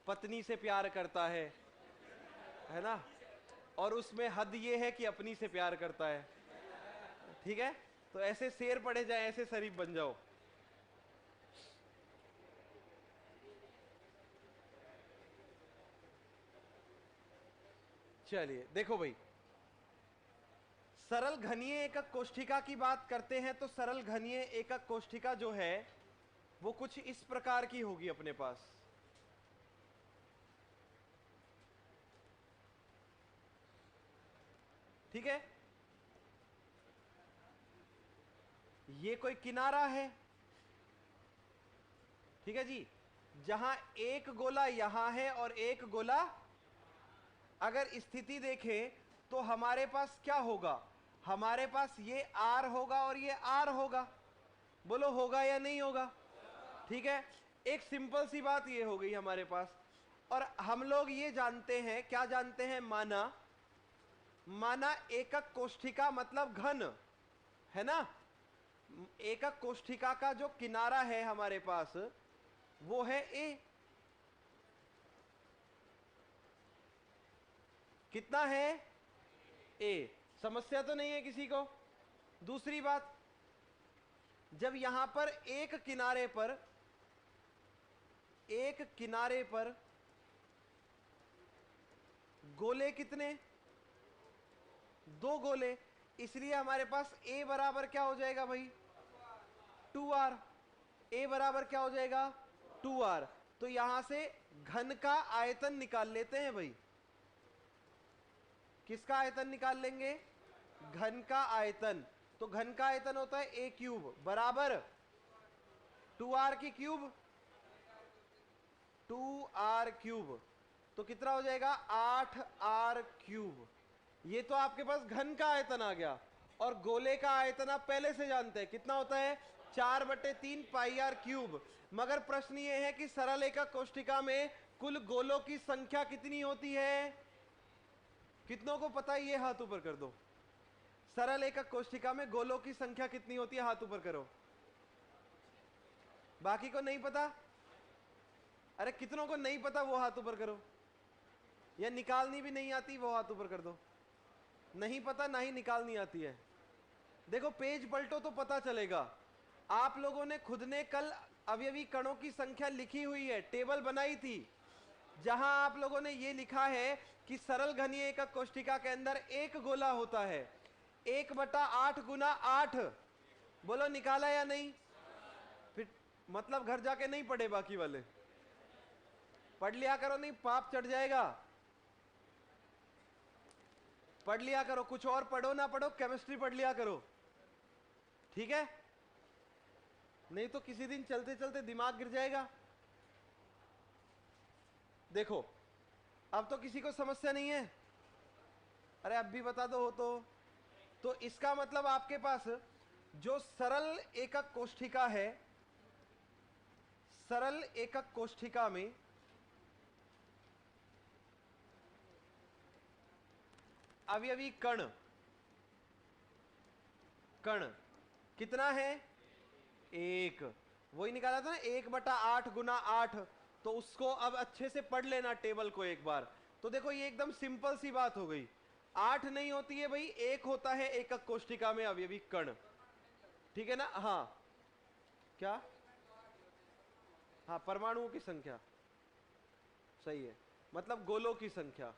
पत्नी से प्यार करता है ना, और उसमें हद ये है कि अपनी से प्यार करता है। ठीक है, तो ऐसे शेर पढ़े जाए, ऐसे शरीफ बन जाओ। चलिए देखो भाई, सरल घनीय एकक कोष्ठिका की बात करते हैं तो सरल घनीय एकक कोष्ठिका जो है वो कुछ इस प्रकार की होगी अपने पास। ठीक है, ये कोई किनारा है, ठीक है जी, जहां एक गोला यहां है और एक गोला, अगर स्थिति देखें तो हमारे पास क्या होगा, हमारे पास ये आर होगा और ये आर होगा। बोलो होगा या नहीं होगा? ठीक है, एक सिंपल सी बात ये हो गई हमारे पास। और हम लोग ये जानते हैं, क्या जानते हैं, माना, माना एकक कोष्ठिका मतलब घन, है ना। एकक कोष्ठिका का जो किनारा है हमारे पास वो है ए। कितना है? ए। समस्या तो नहीं है किसी को? दूसरी बात, जब यहां पर एक किनारे पर, एक किनारे पर गोले कितने, दो गोले, इसलिए हमारे पास ए बराबर क्या हो जाएगा भाई, 2r। ए बराबर क्या हो जाएगा, 2r। तो यहां से घन का आयतन निकाल लेते हैं भाई। किसका आयतन निकाल लेंगे? घन का आयतन। तो घन का आयतन होता है ए क्यूब बराबर 2r की क्यूब, 2r क्यूब। तो कितना हो जाएगा, 8r क्यूब। ये तो आपके पास घन का आयतन आ गया। और गोले का आयतन आप पहले से जानते हैं, कितना होता है, 4/3 पाई आर क्यूब। मगर प्रश्न ये है कि सरल एकक कोष्ठिका में कुल गोलों की संख्या कितनी होती है? कितनों को पता है? ये हाथ ऊपर कर दो। सरल एकक कोष्ठिका में गोलों की संख्या कितनी होती है? हाथ ऊपर करो। बाकी को नहीं पता? अरे कितनों को नहीं पता वो हाथ ऊपर करो। या निकालनी भी नहीं आती वो हाथ ऊपर कर दो। नहीं पता, ना ही निकालनी आती है। देखो पेज पलटो तो पता चलेगा। आप लोगों ने खुद ने कल अवयवी कणों की संख्या लिखी हुई है, टेबल बनाई थी, जहां आप लोगों ने यह लिखा है कि सरल घनीय एकक कोष्ठिका के अंदर एक गोला होता है, 1/8 गुना 8। बोलो निकाला या नहीं? फिर मतलब घर जाके नहीं पढ़े, बाकी वाले पढ़ लिया करो, नहीं पाप चढ़ जाएगा। पढ़ लिया करो, कुछ और पढ़ो ना पढ़ो, केमिस्ट्री पढ़ लिया करो, ठीक है? नहीं तो किसी दिन चलते चलते दिमाग गिर जाएगा। देखो अब तो किसी को समस्या नहीं है? अरे अब भी बता दो हो तो इसका मतलब आपके पास जो सरल एकक कोष्ठिका है, सरल एकक कोष्ठिका में अवयवी कण, कण कितना है? एक। वही निकाला था ना, 1/8 गुना 8। तो उसको अब अच्छे से पढ़ लेना टेबल को एक बार। तो देखो ये एकदम सिंपल सी बात हो गई। 8 नहीं होती है भाई, 1 होता है एकक कोष्ठिका में अवयवी कण, ठीक है ना। हाँ क्या? हाँ परमाणुओं की संख्या, सही है, मतलब गोलों की संख्या।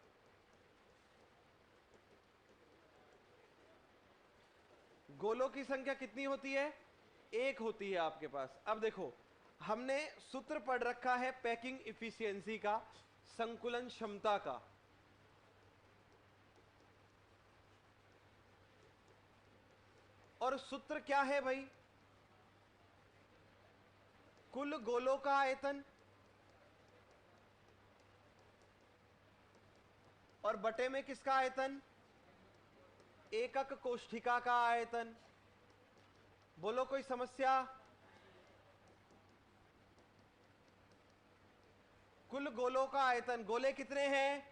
गोलों की संख्या कितनी होती है? एक होती है आपके पास। अब देखो हमने सूत्र पढ़ रखा है पैकिंग इफिशियंसी का, संकुलन क्षमता का। और सूत्र क्या है भाई? कुल गोलों का आयतन और बटे में किसका आयतन? एकक कोष्ठिका का आयतन। बोलो कोई समस्या? कुल गोलों का आयतन, गोले कितने हैं?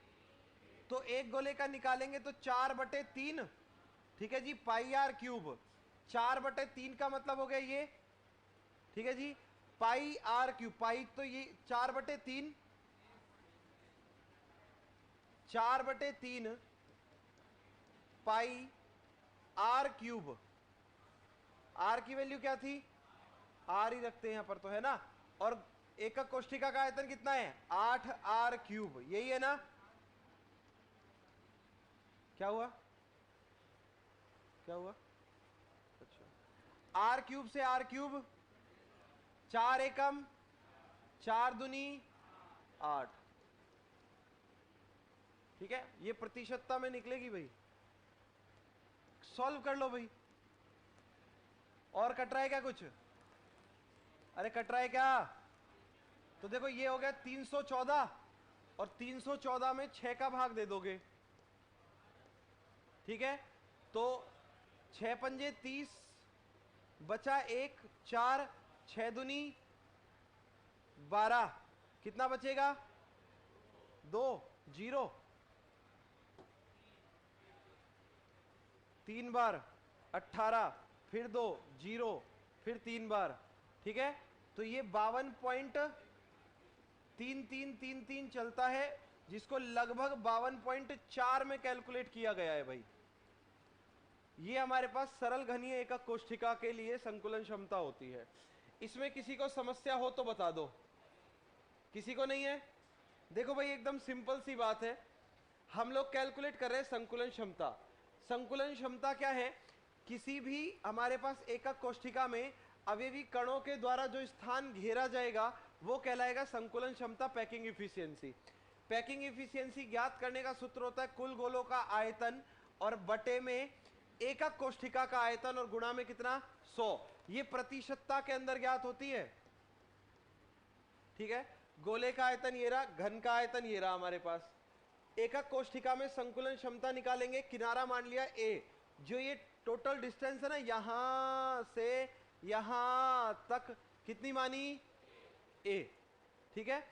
तो एक गोले का निकालेंगे तो 4/3, ठीक है जी, पाई आर क्यूब। 4/3 का मतलब हो गया ये, ठीक है जी, पाई आर क्यूब। पाई तो ये 4/3, 4/3 पाई आर क्यूब। आर की वैल्यू क्या थी, आर ही रखते हैं यहां पर तो, है ना। और एकक कोष्ठिका का आयतन कितना है, 8r क्यूब, यही है ना। क्या हुआ, क्या हुआ, अच्छा, आर क्यूब से आर क्यूब, 4 एकम 4 दूनी 8, ठीक है। ये प्रतिशतता में निकलेगी भाई, सॉल्व कर लो भाई। और कट रहा है क्या कुछ, अरे कट रहा है क्या। तो देखो ये हो गया 314, और 314 में 6 का भाग दे दोगे, ठीक है। तो 6 पंजे 30, बचा 1, 4, 6 दूनी 12, कितना बचेगा 2, 0, 3 बार 18, फिर 2, 0, फिर 3 बार, ठीक है। तो ये 52.3333 चलता है, जिसको लगभग 52.4 में कैलकुलेट किया गया है भाई। ये हमारे पास सरल घनीय एकक कोष्ठिका के लिए संकुलन क्षमता होती है। इसमें किसी को समस्या हो तो बता दो, किसी को नहीं है। देखो भाई एकदम सिंपल सी बात है, हम लोग कैलकुलेट कर रहे हैं संकुलन क्षमता। संकुलन क्षमता क्या है, किसी भी हमारे पास एकक कोष्ठिका में अवयवी कणों के द्वारा जो स्थान घेरा जाएगा वो कहलाएगा संकुलन क्षमता, पैकिंग इफिशियंसी। पैकिंग इफिशियंसी ज्ञात करने का सूत्र होता है कुल गोलों का आयतन और बटे में एकक कोष्ठिका का आयतन और गुणा में कितना 100। ये प्रतिशतता के अंदर ज्ञात होती है, ठीक है। गोले का आयतन ये रहा, घन का आयतन ये रहा हमारे पास। एकक कोष्ठिका में संकुलन क्षमता निकालेंगे, किनारा मान लिया A, जो ये टोटल डिस्टेंस है ना यहां से यहां तक, कितनी मानी A, ठीक है।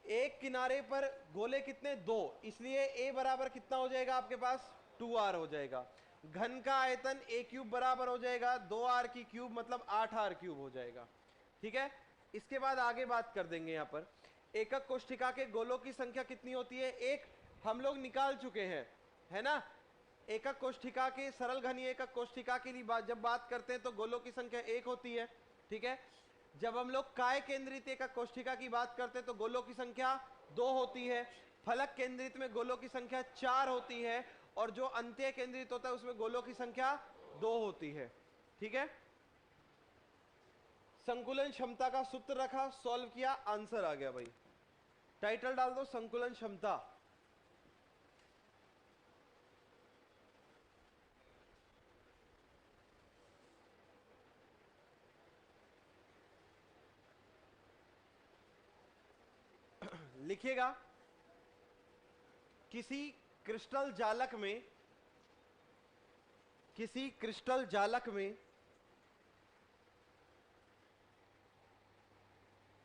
एक किनारे पर गोले कितने 2, इसलिए A बराबर कितना हो जाएगा आपके पास 2r हो जाएगा। घन का आयतन A क्यूब बराबर हो जाएगा 2r की क्यूब, मतलब 8r क्यूब हो जाएगा, ठीक है। इसके बाद आगे बात कर देंगे। यहां पर एकक कोष्ठिका के गोलों की संख्या कितनी होती है, एक हम लोग निकाल चुके हैं, है ना। एकक कोष्ठिका के सरल घनीय एकक कोष्ठिका के लिए जब बात करते हैं तो गोलों की संख्या 1 होती है, ठीक है। जब हम लोग काय केंद्रित एकक कोष्ठिका की बात करते हैं तो गोलों की संख्या 2 होती है। फलक केंद्रित में गोलों की संख्या 4 होती है, और जो अंत्य केंद्रित होता है उसमें गोलों की संख्या 2 होती है, ठीक है। संकुलन क्षमता का सूत्र रखा, सॉल्व किया, आंसर आ गया भाई। टाइटल डाल दो संकुलन क्षमता। लिखिएगा, किसी क्रिस्टल जालक में, किसी क्रिस्टल जालक में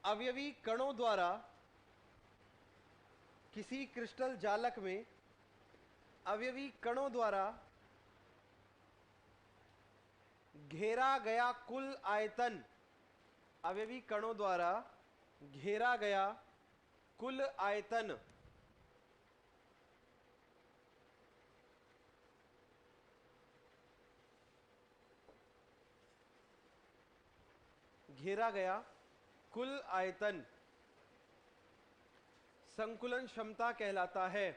अवयवी कणों द्वारा, किसी क्रिस्टल जालक में अवयवी कणों द्वारा घेरा गया कुल आयतन, अवयवी कणों द्वारा घेरा गया कुल आयतन घेरा गया कुल आयतन संकुलन क्षमता कहलाता है।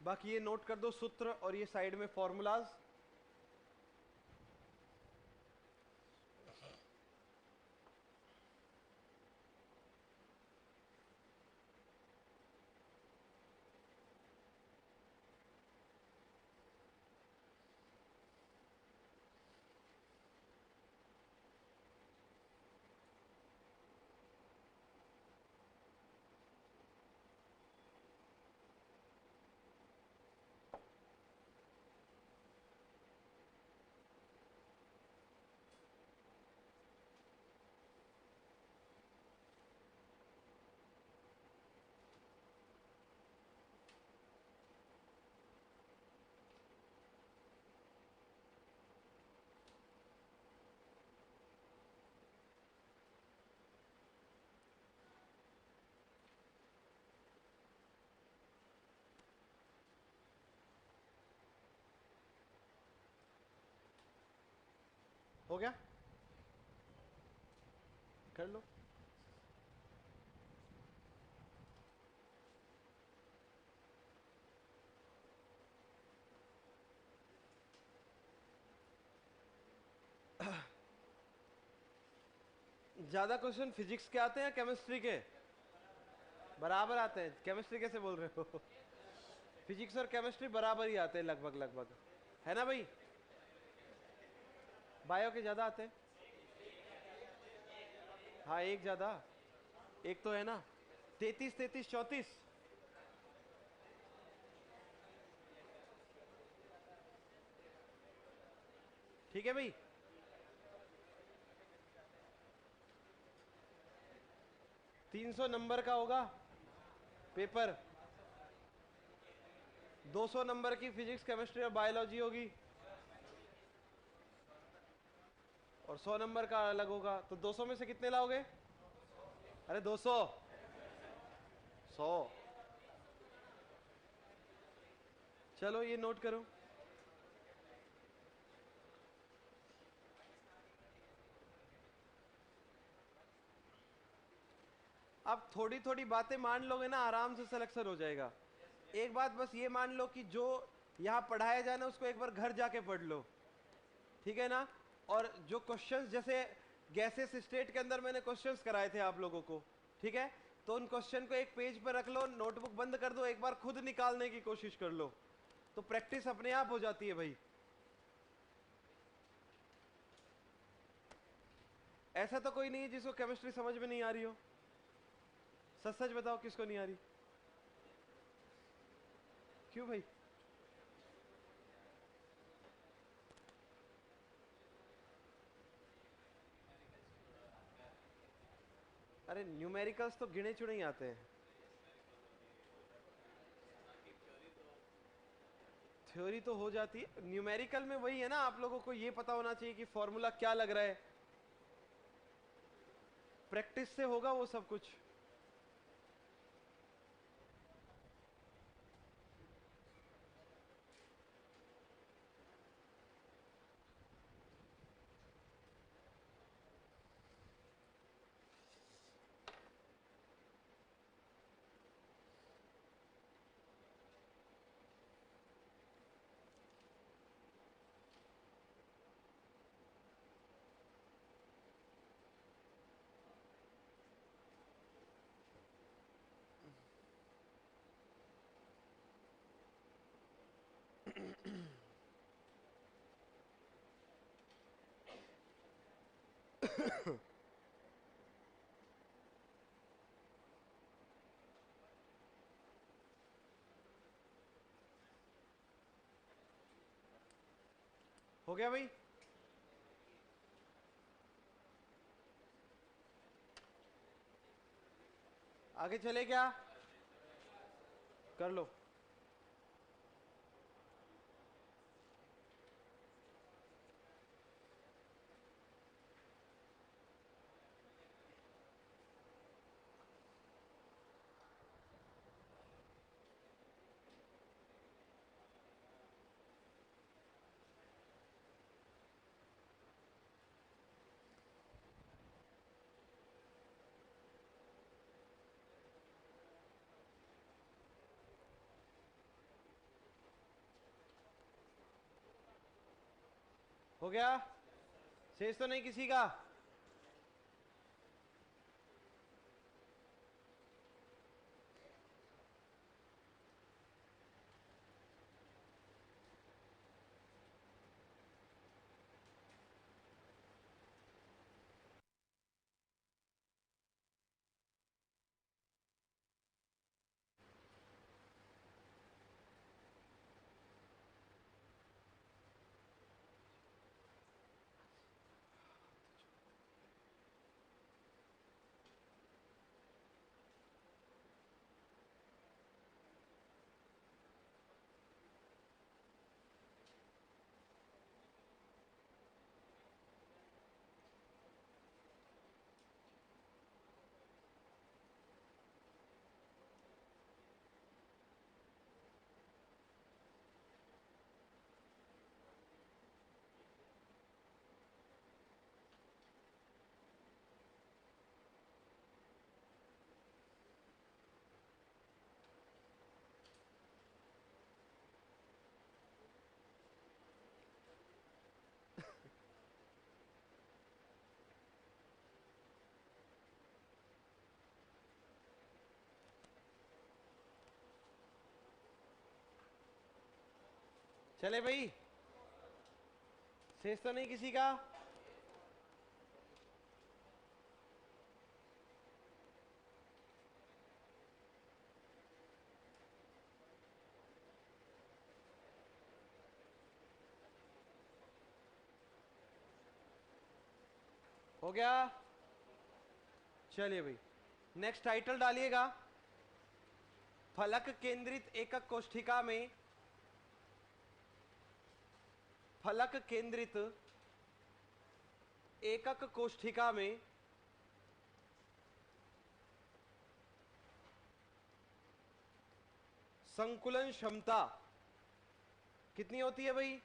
बाकी ये नोट कर दो सूत्र और ये साइड में फॉर्मूलाज। हो गया, कर लो। ज्यादा क्वेश्चन फिजिक्स के आते हैं या केमिस्ट्री के? बराबर आते हैं। केमिस्ट्री कैसे बोल रहे हो? फिजिक्स और केमिस्ट्री बराबर ही आते हैं लगभग लगभग, है ना भाई? बायो के ज्यादा आते हैं। हाँ एक ज्यादा, एक तो है ना। 33 33 34। ठीक है भाई। 300 नंबर का होगा पेपर। 200 नंबर की फिजिक्स केमिस्ट्री और बायोलॉजी होगी, और 100 नंबर का अलग होगा। तो 200 में से कितने लाओगे? अरे 200, 100। चलो ये नोट करो। अब थोड़ी थोड़ी बातें मान लोगे ना, आराम से सिलेक्शन हो जाएगा। एक बात बस ये मान लो कि जो यहां पढ़ाया जाए ना, उसको एक बार घर जाके पढ़ लो, ठीक है ना? और जो क्वेश्चंस, जैसे गैसेस स्टेट के अंदर मैंने क्वेश्चंस कराए थे आप लोगों को, ठीक है? तो उन क्वेश्चन को एक पेज पर रख लो, नोटबुक बंद कर दो, एक बार खुद निकालने की कोशिश कर लो, तो प्रैक्टिस अपने आप हो जाती है भाई। ऐसा तो कोई नहीं है जिसको केमिस्ट्री समझ में नहीं आ रही हो। सच सच बताओ किसको नहीं आ रही? क्यों भाई? अरे न्यूमेरिकल्स तो गिने चुने ही आते हैं। थ्योरी तो हो जाती है, न्यूमेरिकल में वही है ना, आप लोगों को ये पता होना चाहिए कि फॉर्मूला क्या लग रहा है। प्रैक्टिस से होगा वो सब कुछ। हो गया भाई? आगे चले क्या? कर लो। हो गया? शेष तो नहीं किसी का? चले भाई, शेष तो नहीं किसी का? हो गया? चलिए भाई, नेक्स्ट टाइटल डालिएगा, फलक केंद्रित एकक कोष्ठिका में, फलक केंद्रित एकक कोष्ठिका में संकुलन क्षमता कितनी होती है भाई?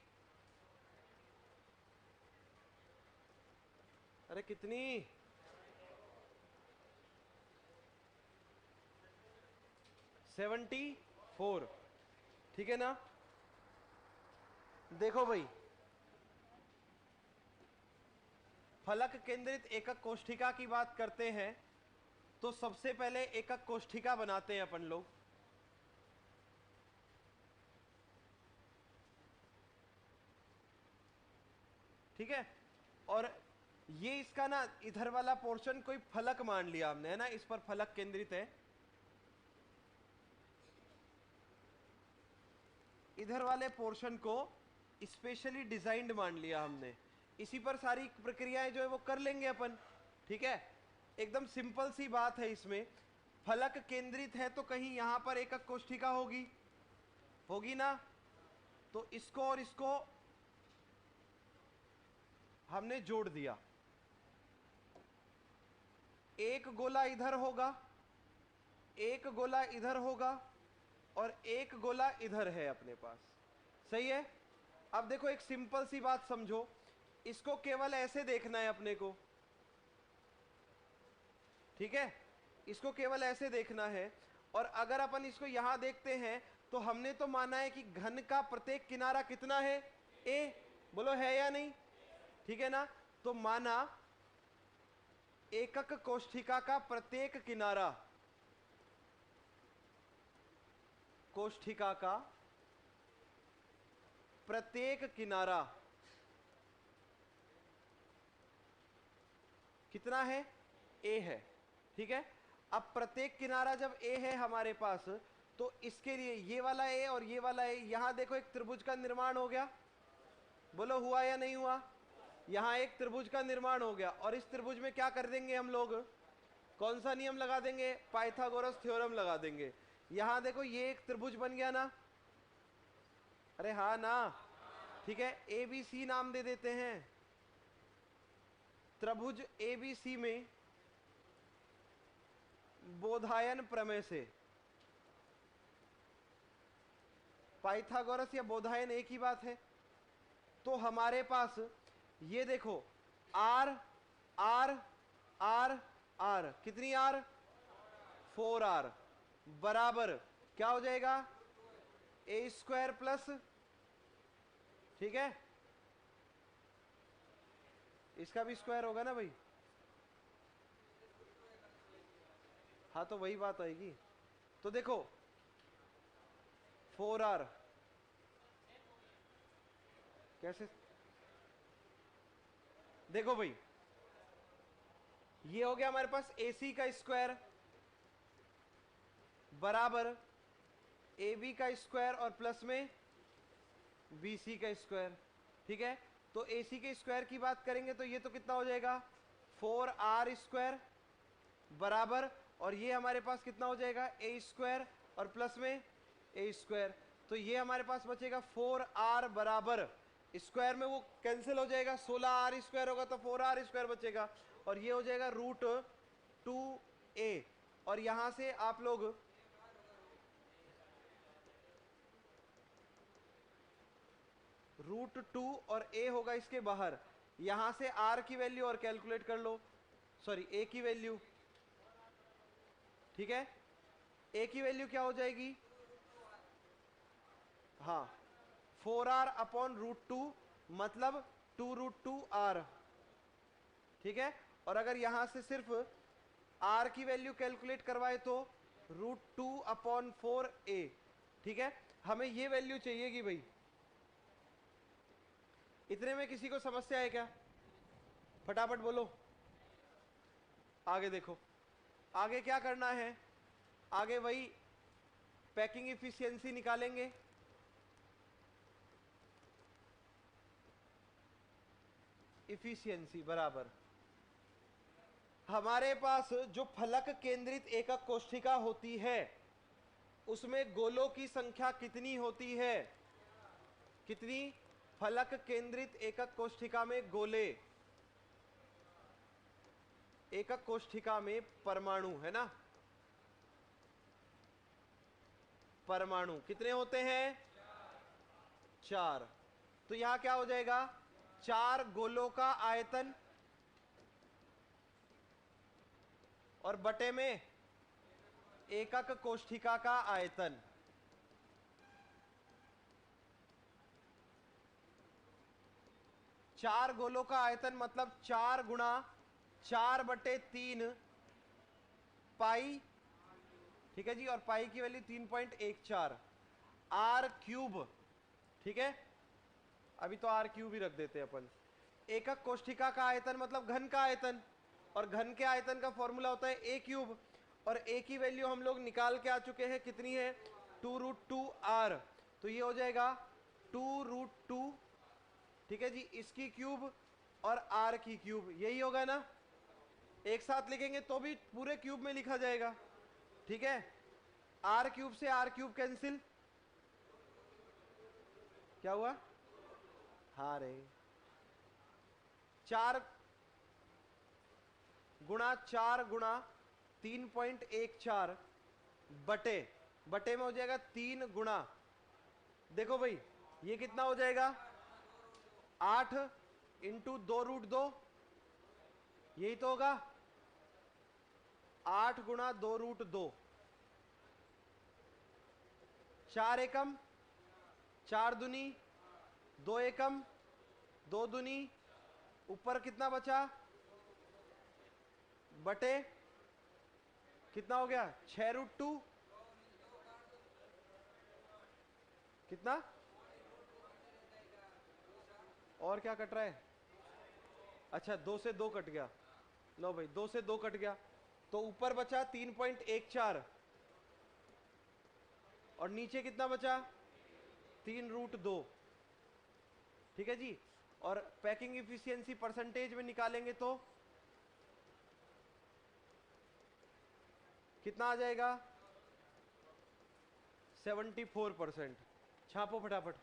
अरे कितनी? 74। ठीक है ना? देखो भाई, फलक केंद्रित एकक कोष्ठिका की बात करते हैं तो सबसे पहले एकक कोष्ठिका बनाते हैं अपन लोग। ठीक है, और ये इसका ना इधर वाला पोर्शन कोई फलक मान लिया हमने, है ना, इस पर फलक केंद्रित है, इधर वाले पोर्शन को स्पेशली डिजाइंड मान लिया हमने, इसी पर सारी प्रक्रियाएं जो है वो कर लेंगे अपन। ठीक है, एकदम सिंपल सी बात है इसमें, फलक केंद्रित है तो कहीं यहां पर एकक कोष्ठिका होगी, होगी ना? तो इसको और इसको हमने जोड़ दिया, एक गोला इधर होगा, एक गोला इधर होगा, और एक गोला इधर है अपने पास। सही है? अब देखो एक सिंपल सी बात समझो, इसको केवल ऐसे देखना है अपने को। ठीक है, इसको केवल ऐसे देखना है, और अगर अपन इसको यहां देखते हैं तो हमने तो माना है कि घन का प्रत्येक किनारा कितना है? ए। बोलो है या नहीं? ठीक है ना? तो माना एकक कोष्ठिका का प्रत्येक किनारा, कोष्ठिका का प्रत्येक किनारा कितना है? ए है। ठीक है, अब प्रत्येक किनारा जब ए है हमारे पास, तो इसके लिए ये वाला ए और ये वाला ए, यहां देखो एक त्रिभुज का निर्माण हो गया। बोलो हुआ या नहीं हुआ? यहां एक त्रिभुज का निर्माण हो गया, और इस त्रिभुज में क्या कर देंगे हम लोग? कौन सा नियम लगा देंगे? पाइथागोरस थ्योरम लगा देंगे। यहां देखो ये एक त्रिभुज बन गया ना? अरे हाँ ना? ठीक है, ए बी सी नाम दे देते हैं। त्रिभुज ए बी सी में बोधायन प्रमेय से, पाइथागोरस या बोधायन एक ही बात है, तो हमारे पास ये देखो आर आर आर आर, कितनी आर? 4r बराबर क्या हो जाएगा? ए स्क्वायर प्लस, ठीक है, इसका भी स्क्वायर होगा ना भाई? हाँ तो वही बात आएगी। तो देखो 4r कैसे, देखो भाई ये हो गया हमारे पास AC का स्क्वायर बराबर AB का स्क्वायर और प्लस में BC का स्क्वायर। ठीक है, तो AC के स्क्वायर की बात करेंगे तो ये तो कितना हो जाएगा? 4r स्क्वायर बराबर, और ये हमारे पास कितना हो जाएगा? a स्क्वायर और प्लस में a स्क्वायर। तो ये हमारे पास बचेगा 4r बराबर, स्क्वायर में वो कैंसिल हो जाएगा, 16r स्क्वायर होगा तो 4r स्क्वायर बचेगा, और ये हो जाएगा √2a। और यहां से आप लोग √2 और a होगा इसके बाहर, यहां से r की वैल्यू और कैलकुलेट कर लो, सॉरी a की वैल्यू। ठीक है, a की वैल्यू क्या हो जाएगी? हाँ 4r अपॉन √2 मतलब 2√2r। ठीक है, और अगर यहां से सिर्फ r की वैल्यू कैलकुलेट करवाए तो √2 अपॉन 4a। ठीक है, हमें ये वैल्यू चाहिएगी भाई, इतने में किसी को समस्या है क्या? फटाफट बोलो। आगे देखो, आगे क्या करना है? आगे वही पैकिंग इफिशियंसी निकालेंगे। इफिशियंसी बराबर हमारे पास जो फलक केंद्रित एकक कोष्ठिका होती है उसमें गोलों की संख्या कितनी होती है? कितनी? फलक केंद्रित एकक कोष्ठिका में गोले, एकक कोष्ठिका में परमाणु है ना, परमाणु कितने होते हैं? 4। तो यहां क्या हो जाएगा? 4 गोलों का आयतन और बटे में एकक कोष्ठिका का आयतन। चार गोलों का आयतन मतलब 4 गुणा 4/3 पाई, ठीक है जी, और पाई की वैल्यू 3.14 आर क्यूब, ठीक है। अभी तो आर क्यूब ही रख देते हैं अपन। एकक कोष्ठिका का आयतन मतलब घन का आयतन, और घन के आयतन का फॉर्मूला होता है ए क्यूब, और ए की वैल्यू हम लोग निकाल के आ चुके हैं, कितनी है? 2√2r। तो ये हो जाएगा 2√2, ठीक है जी, इसकी क्यूब और आर की क्यूब, यही होगा ना। एक साथ लिखेंगे तो भी पूरे क्यूब में लिखा जाएगा, ठीक है। आर क्यूब से आर क्यूब कैंसिल, क्या हुआ? हाँ रे, 4 गुणा 4 गुणा 3.14 बटे, बटे में हो जाएगा 3 गुणा, देखो भाई ये कितना हो जाएगा? 8 इंटू 2√2, यही तो होगा। 8 गुणा 2√2, 4 एकम, 4 दूनी 2 एकम, 2 दूनी, ऊपर कितना बचा? बटे कितना हो गया? 6√2, कितना? और क्या कट रहा है? अच्छा 2 से 2 कट गया, लो भाई 2 से 2 कट गया, तो ऊपर बचा 3.14 और नीचे कितना बचा? 3√2, ठीक है जी। और पैकिंग इफिशियंसी परसेंटेज में निकालेंगे तो कितना आ जाएगा? 74%। छापो फटाफट।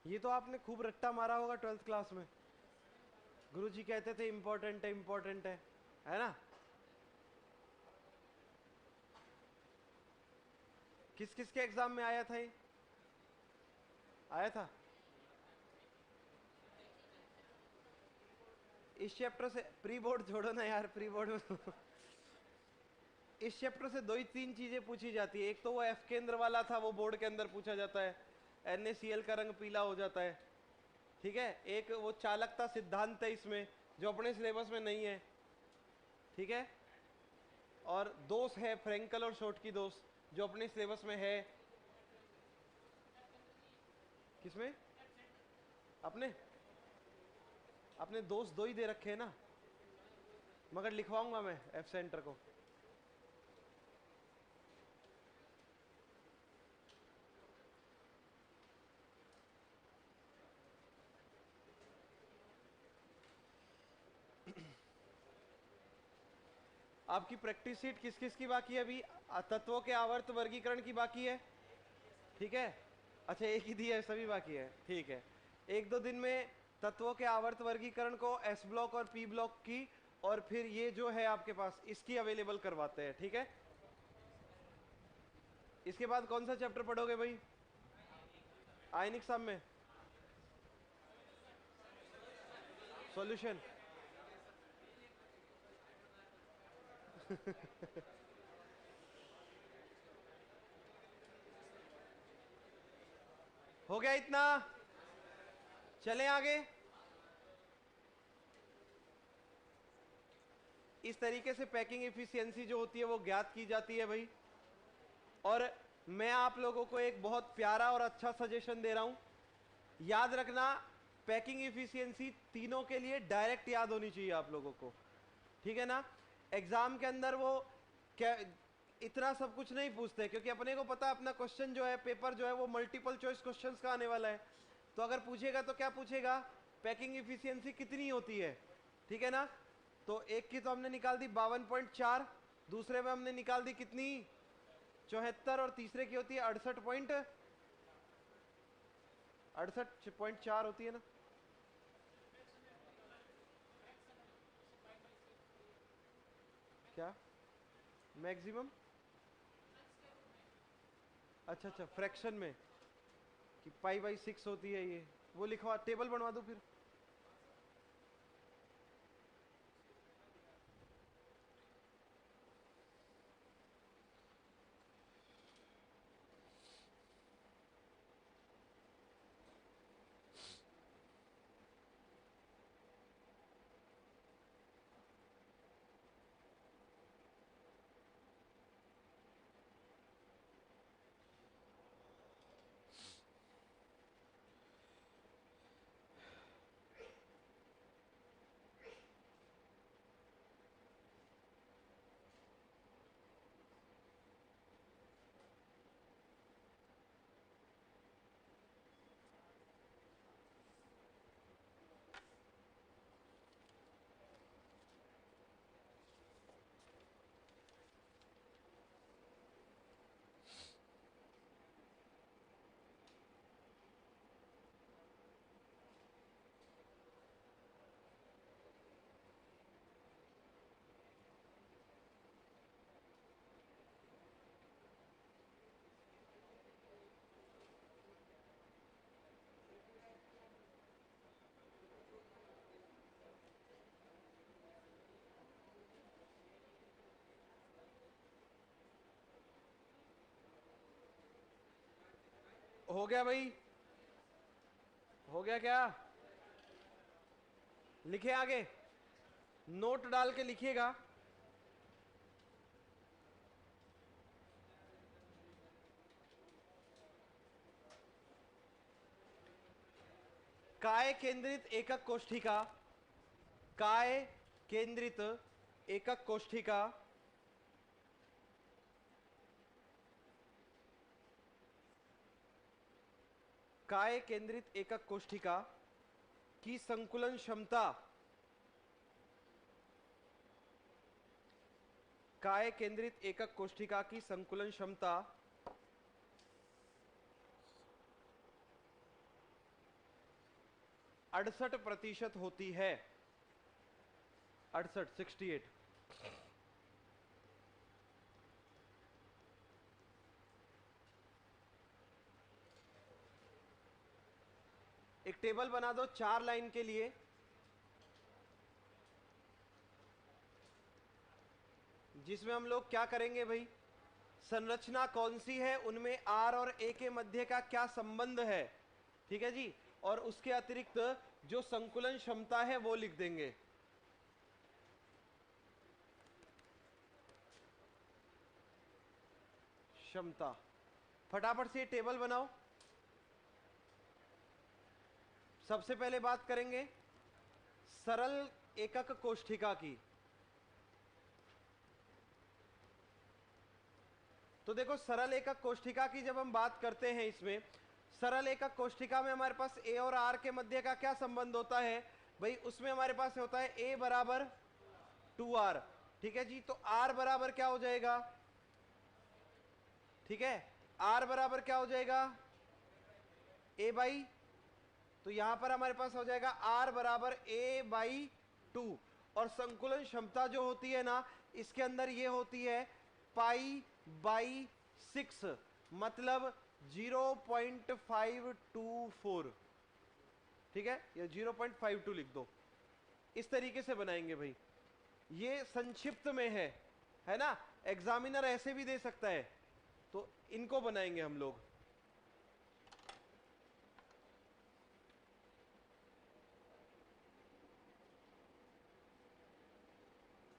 ये तो आपने खूब रट्टा मारा होगा 12th क्लास में, गुरुजी कहते थे इंपॉर्टेंट है, इंपॉर्टेंट है ना। किस किस के एग्जाम में आया था ये? आया था? इस चैप्टर से प्री बोर्ड छोड़ो ना यार, प्री बोर्ड में इस चैप्टर से 2 ही 3 चीजें पूछी जाती है। एक तो वो एफ केंद्र वाला था, वो बोर्ड के अंदर पूछा जाता है, NaCl का रंग पीला हो जाता है, ठीक है। एक वो चालकता सिद्धांत है इसमें, जो अपने सिलेबस में नहीं है, ठीक है। और दोष है फ्रेंकल और शॉर्टकी दोष, जो अपने सिलेबस में है। किसमें? अपने अपने दोस्त दो ही दे रखे हैं ना, मगर लिखवाऊंगा मैं एफ सेंटर को। आपकी प्रैक्टिस शीट किस किस की बाकी है अभी? तत्वों के आवर्त वर्गीकरण की बाकी है, ठीक है। अच्छा, एक ही दी है, सभी बाकी है, ठीक है। एक दो दिन में तत्वों के आवर्त वर्गीकरण को एस ब्लॉक और पी ब्लॉक की, और फिर ये जो है आपके पास इसकी अवेलेबल करवाते हैं, ठीक है। इसके बाद कौन सा चैप्टर पढ़ोगे भाई? आयनिक सम में सॉल्यूशन। हो गया इतना, चलें आगे। इस तरीके से पैकिंग एफिशिएंसी जो होती है वो ज्ञात की जाती है भाई। और मैं आप लोगों को एक बहुत प्यारा और अच्छा सजेशन दे रहा हूं, याद रखना पैकिंग एफिशिएंसी तीनों के लिए डायरेक्ट याद होनी चाहिए आप लोगों को, ठीक है ना। एग्जाम के अंदर वो क्या इतना सब कुछ नहीं पूछते, क्योंकि अपने को पता अपना क्वेश्चन जो है, पेपर जो है वो मल्टीपल चॉइस क्वेश्चंस का आने वाला है। तो अगर पूछेगा तो क्या पूछेगा? पैकिंग एफिशिएंसी कितनी होती है, ठीक है ना। तो एक की तो हमने निकाल दी 52.4, दूसरे में हमने निकाल दी कितनी 74, और तीसरे की होती है 68.4 होती है ना। क्या मैक्सिमम? अच्छा अच्छा, फ्रैक्शन में कि पाई/6 होती है, ये वो लिखवा, टेबल बनवा दो फिर। हो गया भाई? हो गया क्या? लिखे आगे, नोट डाल के लिखिएगा। काय केंद्रित एकक कोष्ठिका, काय केंद्रित एकक कोष्ठिका काय केंद्रित एकक कोष्ठिका की संकुलन क्षमता, काय केंद्रित एकक कोष्ठिका की संकुलन क्षमता 68% होती है। 68 एक टेबल बना दो 4 लाइन के लिए, जिसमें हम लोग क्या करेंगे भाई, संरचना कौन सी है, उनमें आर और ए के मध्य का क्या संबंध है, ठीक है जी। और उसके अतिरिक्त जो संकुलन क्षमता है वो लिख देंगे। क्षमता। फटाफट से ये टेबल बनाओ। सबसे पहले बात करेंगे सरल एकक कोष्ठिका की। तो देखो सरल एकक कोष्ठिका की जब हम बात करते हैं, इसमें सरल एकक कोष्ठिका में हमारे पास ए और आर के मध्य का क्या संबंध होता है भाई? उसमें हमारे पास होता है ए बराबर 2r। ठीक है जी, तो r बराबर क्या हो जाएगा? ठीक है, r बराबर क्या हो जाएगा? a बाई, तो यहां पर हमारे पास हो जाएगा r बराबर a बाई 2। और संकुलन क्षमता जो होती है ना, इसके अंदर ये होती है पाई बाई 6, मतलब 0.524। ठीक है, या 0.52 लिख दो। इस तरीके से बनाएंगे भाई, ये संक्षिप्त में है ना? एग्जामिनर ऐसे भी दे सकता है, तो इनको बनाएंगे हम लोग।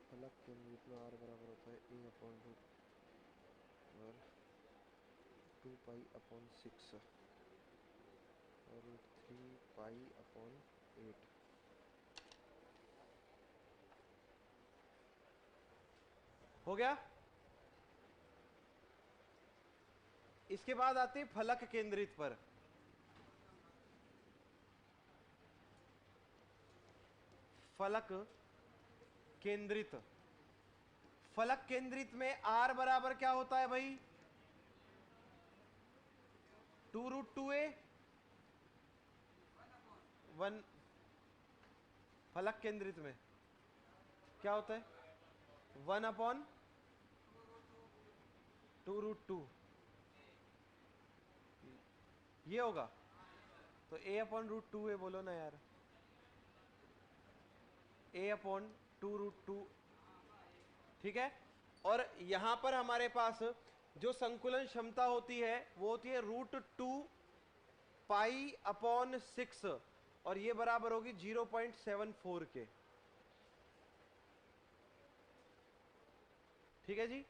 फलक केंद्रित में r बराबर होता है a upon root 2 pi upon 6 और रूट 3 पाई अपॉन 8। हो गया। इसके बाद आते हैं फलक केंद्रित पर। फलक केंद्रित, फलक केंद्रित में r बराबर क्या होता है भाई? 2√2a 1। फलक केंद्रित में क्या होता है? 1/2√2। ये होगा, तो a/√2a बोलो ना यार। a/2√2। ठीक है, और यहां पर हमारे पास जो संकुलन क्षमता होती है वो होती है √2 पाई अपॉन 6, और ये बराबर होगी 0.74 के। ठीक है जी।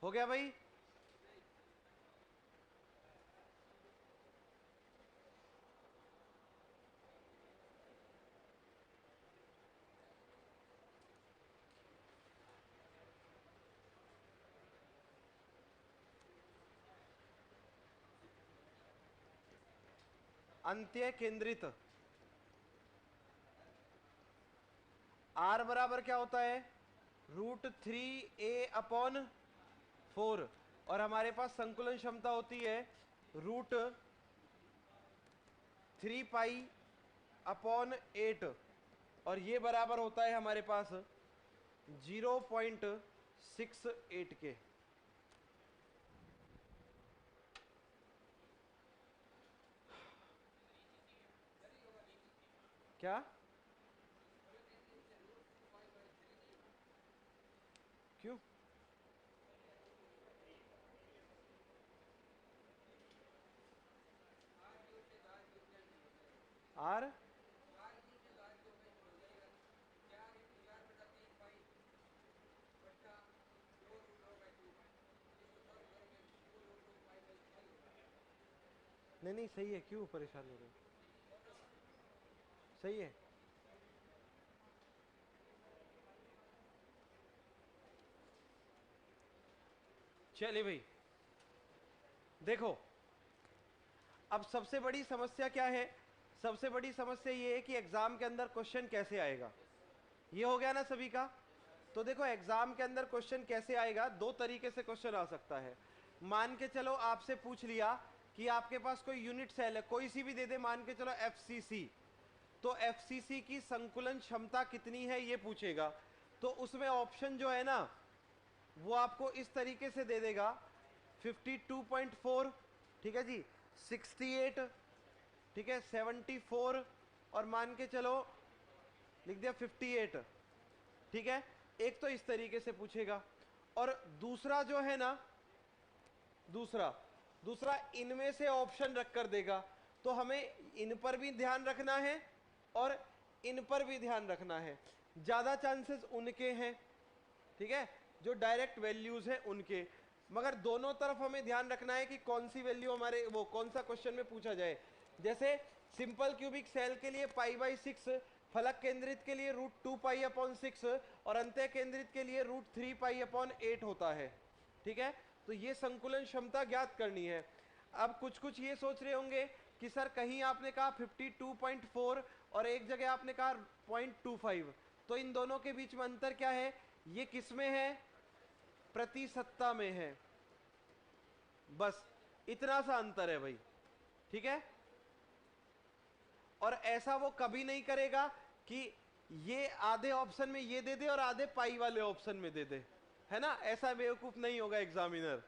हो गया भाई। अंत्य केंद्रित, r बराबर क्या होता है? √3a/4, और हमारे पास संकुलन क्षमता होती है √3 पाई अपॉन 8, और ये बराबर होता है हमारे पास 0.68 के। क्या? क्यों? आर नहीं नहीं, सही है, क्यों परेशान हो रहे हो? सही है। चलिए भाई, देखो अब सबसे बड़ी समस्या क्या है? सबसे बड़ी समस्या ये है कि एग्जाम के अंदर क्वेश्चन कैसे आएगा। ये हो गया ना सभी का? तो देखो एग्जाम के अंदर क्वेश्चन कैसे आएगा, दो तरीके से क्वेश्चन आ सकता है। मान के चलो आपसे पूछ लिया कि आपके पास कोई यूनिट सेल है, कोई सी भी दे दे, मान के चलो FCC, तो FCC की संकुलन क्षमता कितनी है ये पूछेगा। तो उसमें ऑप्शन जो है ना वो आपको इस तरीके से दे देगा, 52.4, ठीक है जी, 68, ठीक है, 74, और मान के चलो लिख दिया 58, ठीक है। एक तो इस तरीके से पूछेगा, और दूसरा जो है ना, दूसरा इनमें से ऑप्शन रख कर देगा। तो हमें इन पर भी ध्यान रखना है और इन पर भी ध्यान रखना है। ज्यादा चांसेस उनके हैं, ठीक है, जो डायरेक्ट वैल्यूज हैं उनके, मगर दोनों तरफ हमें ध्यान रखना है कि कौन सी वैल्यू हमारे वो कौन सा क्वेश्चन में पूछा जाए। जैसे सिंपल क्यूबिक सेल के लिए π/6, फलक केंद्रित के लिए √2π/6 और अंत्य केंद्रित के लिए √3π/8 होता है, ठीक है। तो ये संकुलन क्षमता ज्ञात करनी है। अब कुछ ये सोच रहे होंगे कि सर कहीं आपने कहा 52.4 और एक जगह आपने कहा 0.25, तो इन दोनों के बीच में अंतर क्या है? ये किस में है? प्रतिशतता में है, बस इतना सा अंतर है भाई, ठीक है। और ऐसा वो कभी नहीं करेगा कि ये आधे ऑप्शन में ये दे दे और आधे पाई वाले ऑप्शन में दे दे, है ना, ऐसा बेवकूफ नहीं होगा एग्जामिनर।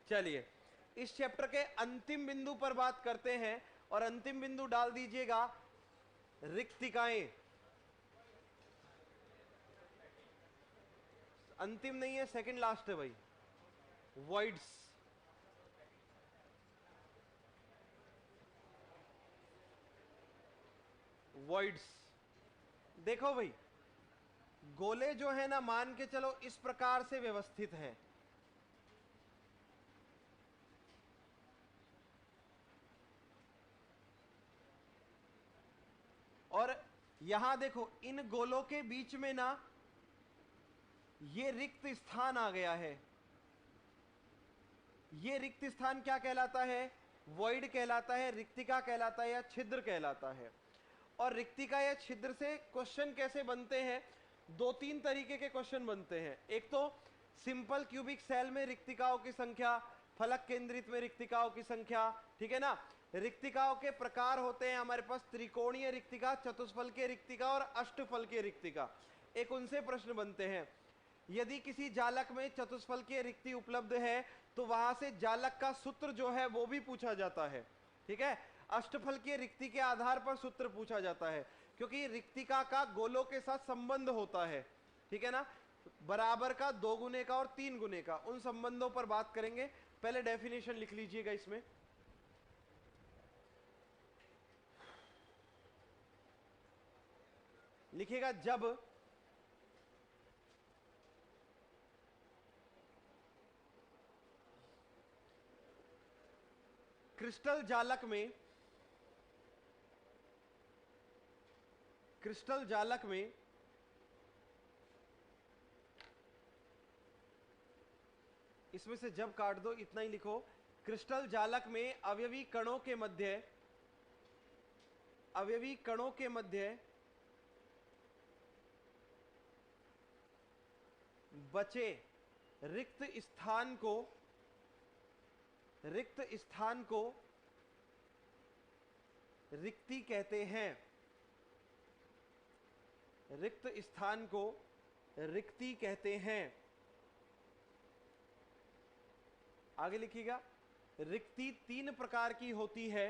चलिए इस चैप्टर के अंतिम बिंदु पर बात करते हैं, और अंतिम बिंदु डाल दीजिएगा रिक्तिकाएं। अंतिम नहीं है, सेकंड लास्ट है भाई, वॉइड्स। वॉइड्स देखो भाई, गोले जो है ना, मान के चलो इस प्रकार से व्यवस्थित हैं, और यहां देखो इन गोलों के बीच में ना ये रिक्त स्थान आ गया है। ये रिक्त स्थान क्या कहलाता है? वॉइड कहलाता है, रिक्तिका कहलाता है, या छिद्र कहलाता है। और रिक्तिका या छिद्र से क्वेश्चन कैसे बनते हैं? दो तीन तरीके के क्वेश्चन बनते हैं। एक तो सिंपल क्यूबिक सेल में रिक्तिकाओं की संख्या, फलक केंद्रित में रिक्तिकाओं की संख्या, ठीक है ना। रिक्तिकाओं के प्रकार होते हैं हमारे पास, त्रिकोणीय रिक्तिका, चतुष्फलकीय रिक्तिका और अष्टफलकीय रिक्तिका। एक उनसे प्रश्न बनते हैं। यदि किसी जालक में चतुष्फलकीय रिक्ति उपलब्ध है तो वहां से जालक का सूत्र जो है वो भी पूछा जाता है, ठीक है। अष्टफलकीय रिक्ति के आधार पर सूत्र पूछा जाता है, क्योंकि रिक्तिका का गोलों के साथ संबंध होता है, ठीक है ना, बराबर का, दो गुने का और तीन गुने का, उन संबंधों पर बात करेंगे। पहले डेफिनेशन लिख लीजिएगा, इसमें लिखेगा जब क्रिस्टल जालक में इसमें से जब काट दो, इतना ही लिखो। क्रिस्टल जालक में अवयवी कणों के मध्य बचे रिक्त स्थान को रिक्ति कहते हैं। रिक्त स्थान को रिक्ति कहते हैं। आगे लिखिएगा, रिक्ति तीन प्रकार की होती है।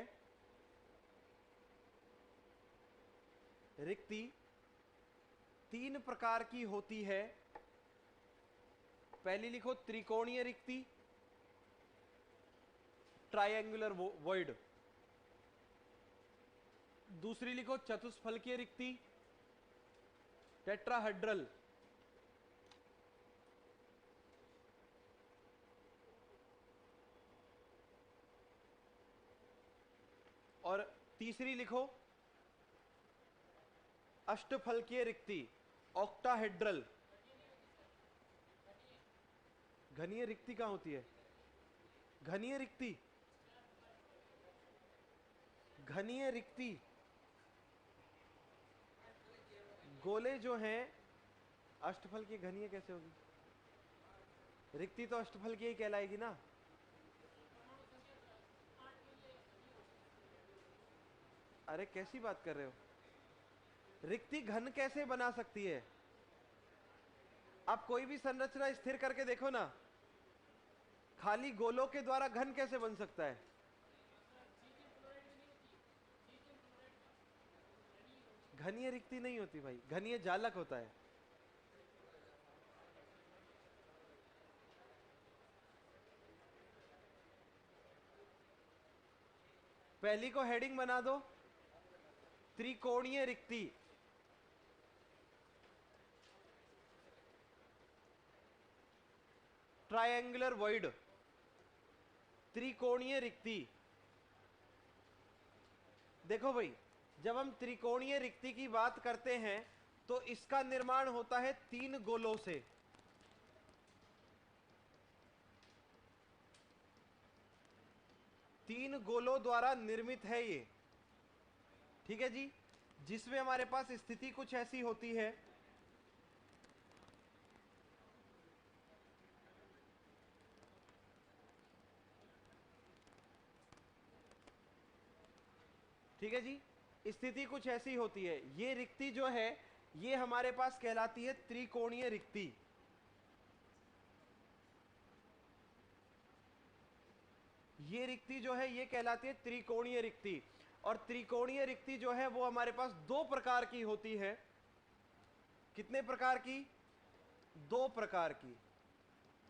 रिक्ति तीन प्रकार की होती है। पहली लिखो त्रिकोणीय रिक्ति, ट्रायंगुलर वॉइड। दूसरी लिखो चतुष्फलकीय रिक्ति, टेट्राहेड्रल। और तीसरी लिखो अष्टफलकीय रिक्ति, ऑक्टाहेड्रल। घनीय रिक्ति कहां होती है? घनीय रिक्ति गोले जो हैं अष्टफल की, घनीय कैसे होगी? रिक्ति तो अष्टफल की ही कहलाएगी ना। अरे कैसी बात कर रहे हो? रिक्ति घन कैसे बना सकती है? आप कोई भी संरचना स्थिर करके देखो ना, खाली गोलों के द्वारा घन कैसे बन सकता है? घनीय रिक्ति नहीं होती भाई, घनीय जालक होता है। पहली को हेडिंग बना दो, त्रिकोणीय रिक्ति। ट्रायंगुलर वॉइड, त्रिकोणीय रिक्ति। देखो भाई, जब हम त्रिकोणीय रिक्ति की बात करते हैं तो इसका निर्माण होता है 3 गोलों से। तीन गोलों द्वारा निर्मित है ये, ठीक है जी। जिसमें हमारे पास स्थिति कुछ ऐसी होती है, ठीक है जी, स्थिति कुछ ऐसी होती है। ये रिक्ति जो है ये हमारे पास कहलाती है त्रिकोणीय रिक्ति। ये रिक्ति जो है ये कहलाती है त्रिकोणीय रिक्ति। और त्रिकोणीय रिक्ति जो है वो हमारे पास 2 प्रकार की होती है। कितने प्रकार की? 2 प्रकार की।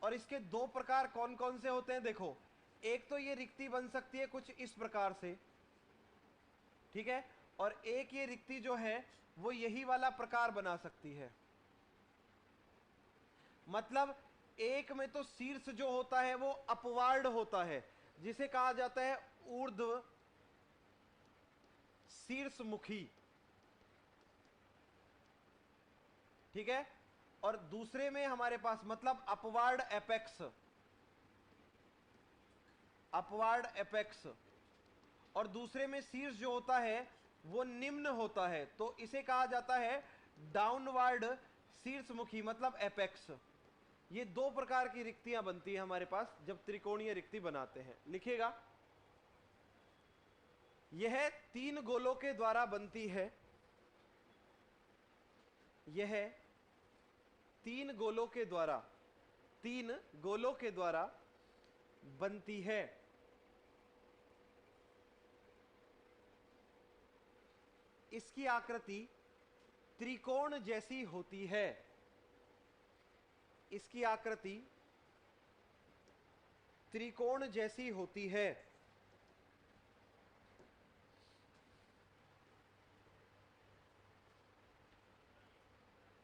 और इसके 2 प्रकार कौन कौन से होते हैं? देखो, एक तो ये रिक्ति बन सकती है कुछ इस प्रकार से, ठीक है, और एक ये रिक्ति जो है वो यही वाला प्रकार बना सकती है। मतलब एक में तो शीर्ष जो होता है वो अपवार्ड होता है, जिसे कहा जाता है ऊर्ध्व शीर्षमुखी, ठीक है। और दूसरे में हमारे पास मतलब अपवार्ड एपेक्स, अपवार्ड एपेक्स। और दूसरे में शीर्ष जो होता है वो निम्न होता है, तो इसे कहा जाता है डाउनवर्ड शीर्षमुखी मतलब एपेक्स। ये 2 प्रकार की रिक्तियां बनती है हमारे पास जब त्रिकोणीय रिक्ति बनाते हैं। लिखिएगा, यह 3 गोलों के द्वारा बनती है। यह 3 गोलों के द्वारा, 3 गोलों के द्वारा बनती है। इसकी आकृति त्रिकोण जैसी होती है। इसकी आकृति त्रिकोण जैसी होती है।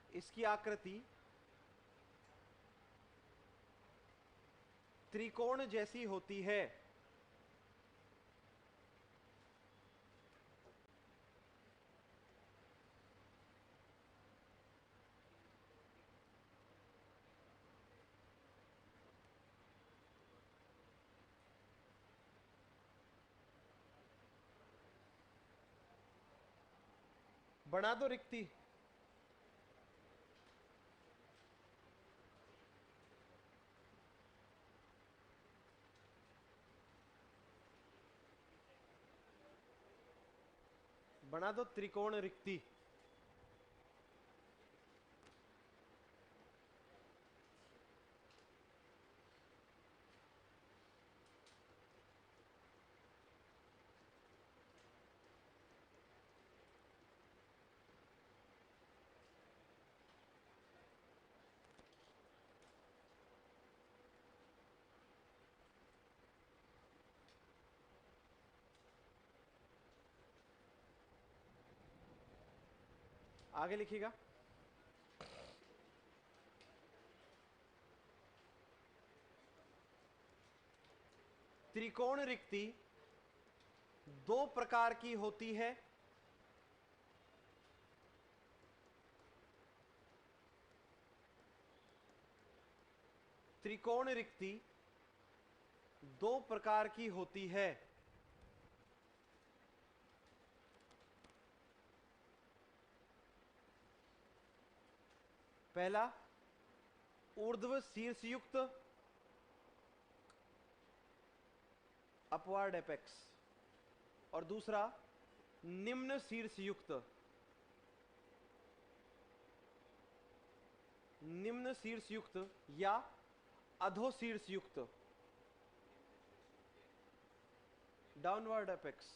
इसकी आकृति त्रिकोण जैसी होती है। बना दो रिक्ति। बना दो त्रिकोण रिक्ति। आगे लिखिएगा, त्रिकोण रिक्ति 2 प्रकार की होती है। त्रिकोण रिक्ति 2 प्रकार की होती है। पहला ऊर्ध्व शीर्षयुक्त अपवार्ड एपेक्स, और दूसरा निम्न शीर्ष युक्त, निम्न शीर्ष युक्त या अधो शीर्ष युक्त, डाउनवर्ड एपेक्स।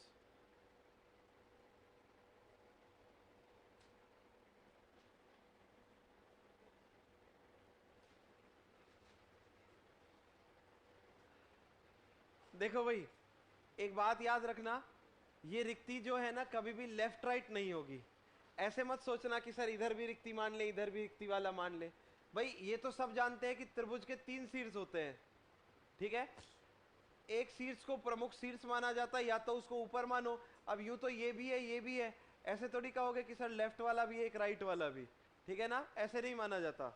देखो भाई, एक बात याद रखना, ये रिक्ति जो है ना कभी भी लेफ्ट राइट नहीं होगी। ऐसे मत सोचना कि सर इधर भी रिक्ति मान ले, इधर भी रिक्ति वाला मान ले। भाई ये तो सब जानते हैं कि त्रिभुज के 3 शीर्ष होते हैं, ठीक है। एक शीर्ष को प्रमुख शीर्ष माना जाता है, या तो उसको ऊपर मानो। अब यूं तो ये भी है, ये भी है, ऐसे थोड़ी कहोगे कि सर लेफ्ट वाला भी है एक राइट वाला भी, ठीक है ना, ऐसे नहीं माना जाता।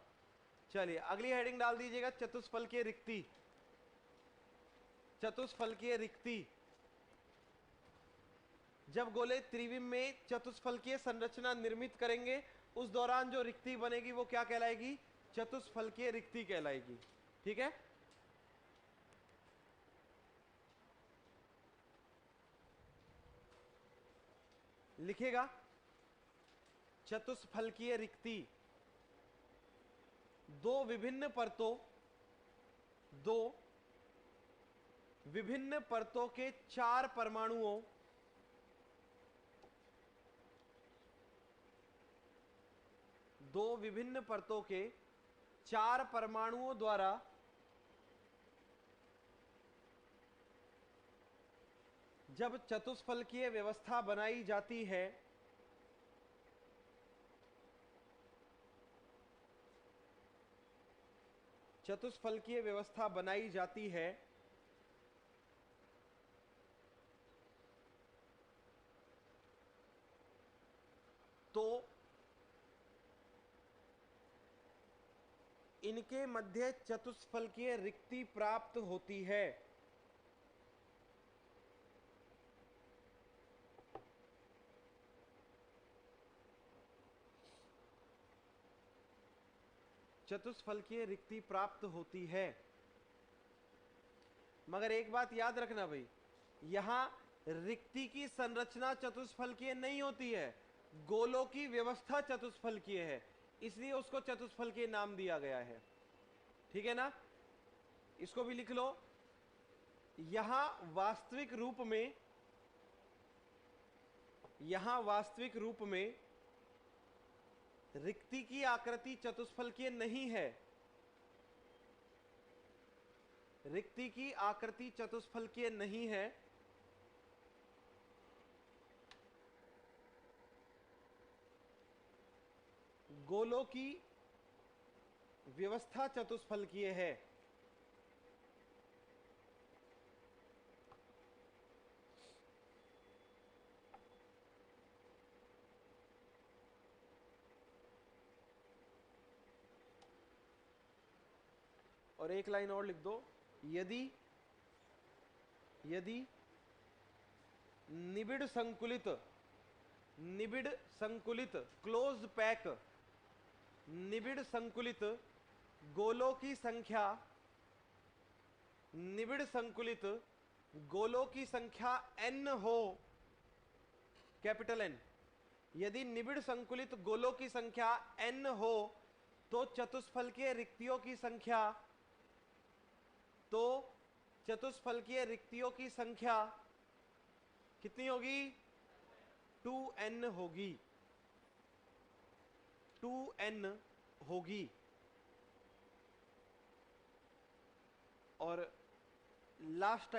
चलिए अगली हेडिंग डाल दीजिएगा, चतुष्फलकीय रिक्ति। चतुष्फलकीय रिक्ति, जब गोले त्रिविम में चतुष्फलकीय संरचना निर्मित करेंगे, उस दौरान जो रिक्ति बनेगी वो क्या कहलाएगी? चतुष्फलकीय रिक्ति कहलाएगी, ठीक है। लिखेगा चतुष्फलकीय रिक्ति दो विभिन्न परतों के 4 परमाणुओं द्वारा जब चतुष्फलकीय व्यवस्था बनाई जाती है, चतुष्फलकीय व्यवस्था बनाई जाती है, तो इनके मध्य चतुष्फलकीय रिक्ति प्राप्त होती है। चतुष्फलकीय रिक्ति प्राप्त होती है। मगर एक बात याद रखना भाई, यहां रिक्ति की संरचना चतुष्फलकीय नहीं होती है, गोलों की व्यवस्था चतुष्फलकीय है, इसलिए उसको चतुष्फलकीय नाम दिया गया है, ठीक है ना। इसको भी लिख लो। यहां वास्तविक रूप में रिक्ति की आकृति चतुष्फलकीय नहीं है। रिक्ति की आकृति चतुष्फलकीय नहीं है, गोलों की व्यवस्था चतुष्फलकीय है। और एक लाइन और लिख दो, यदि निबिड़ संकुलित क्लोज पैक निबिड़ संकुलित गोलों की संख्या n हो, कैपिटल N, यदि निबिड़ संकुलित गोलों की संख्या n हो, तो चतुष्फलकीय रिक्तियों की संख्या कितनी होगी? 2n होगी, 2n होगी। और नेक्स्ट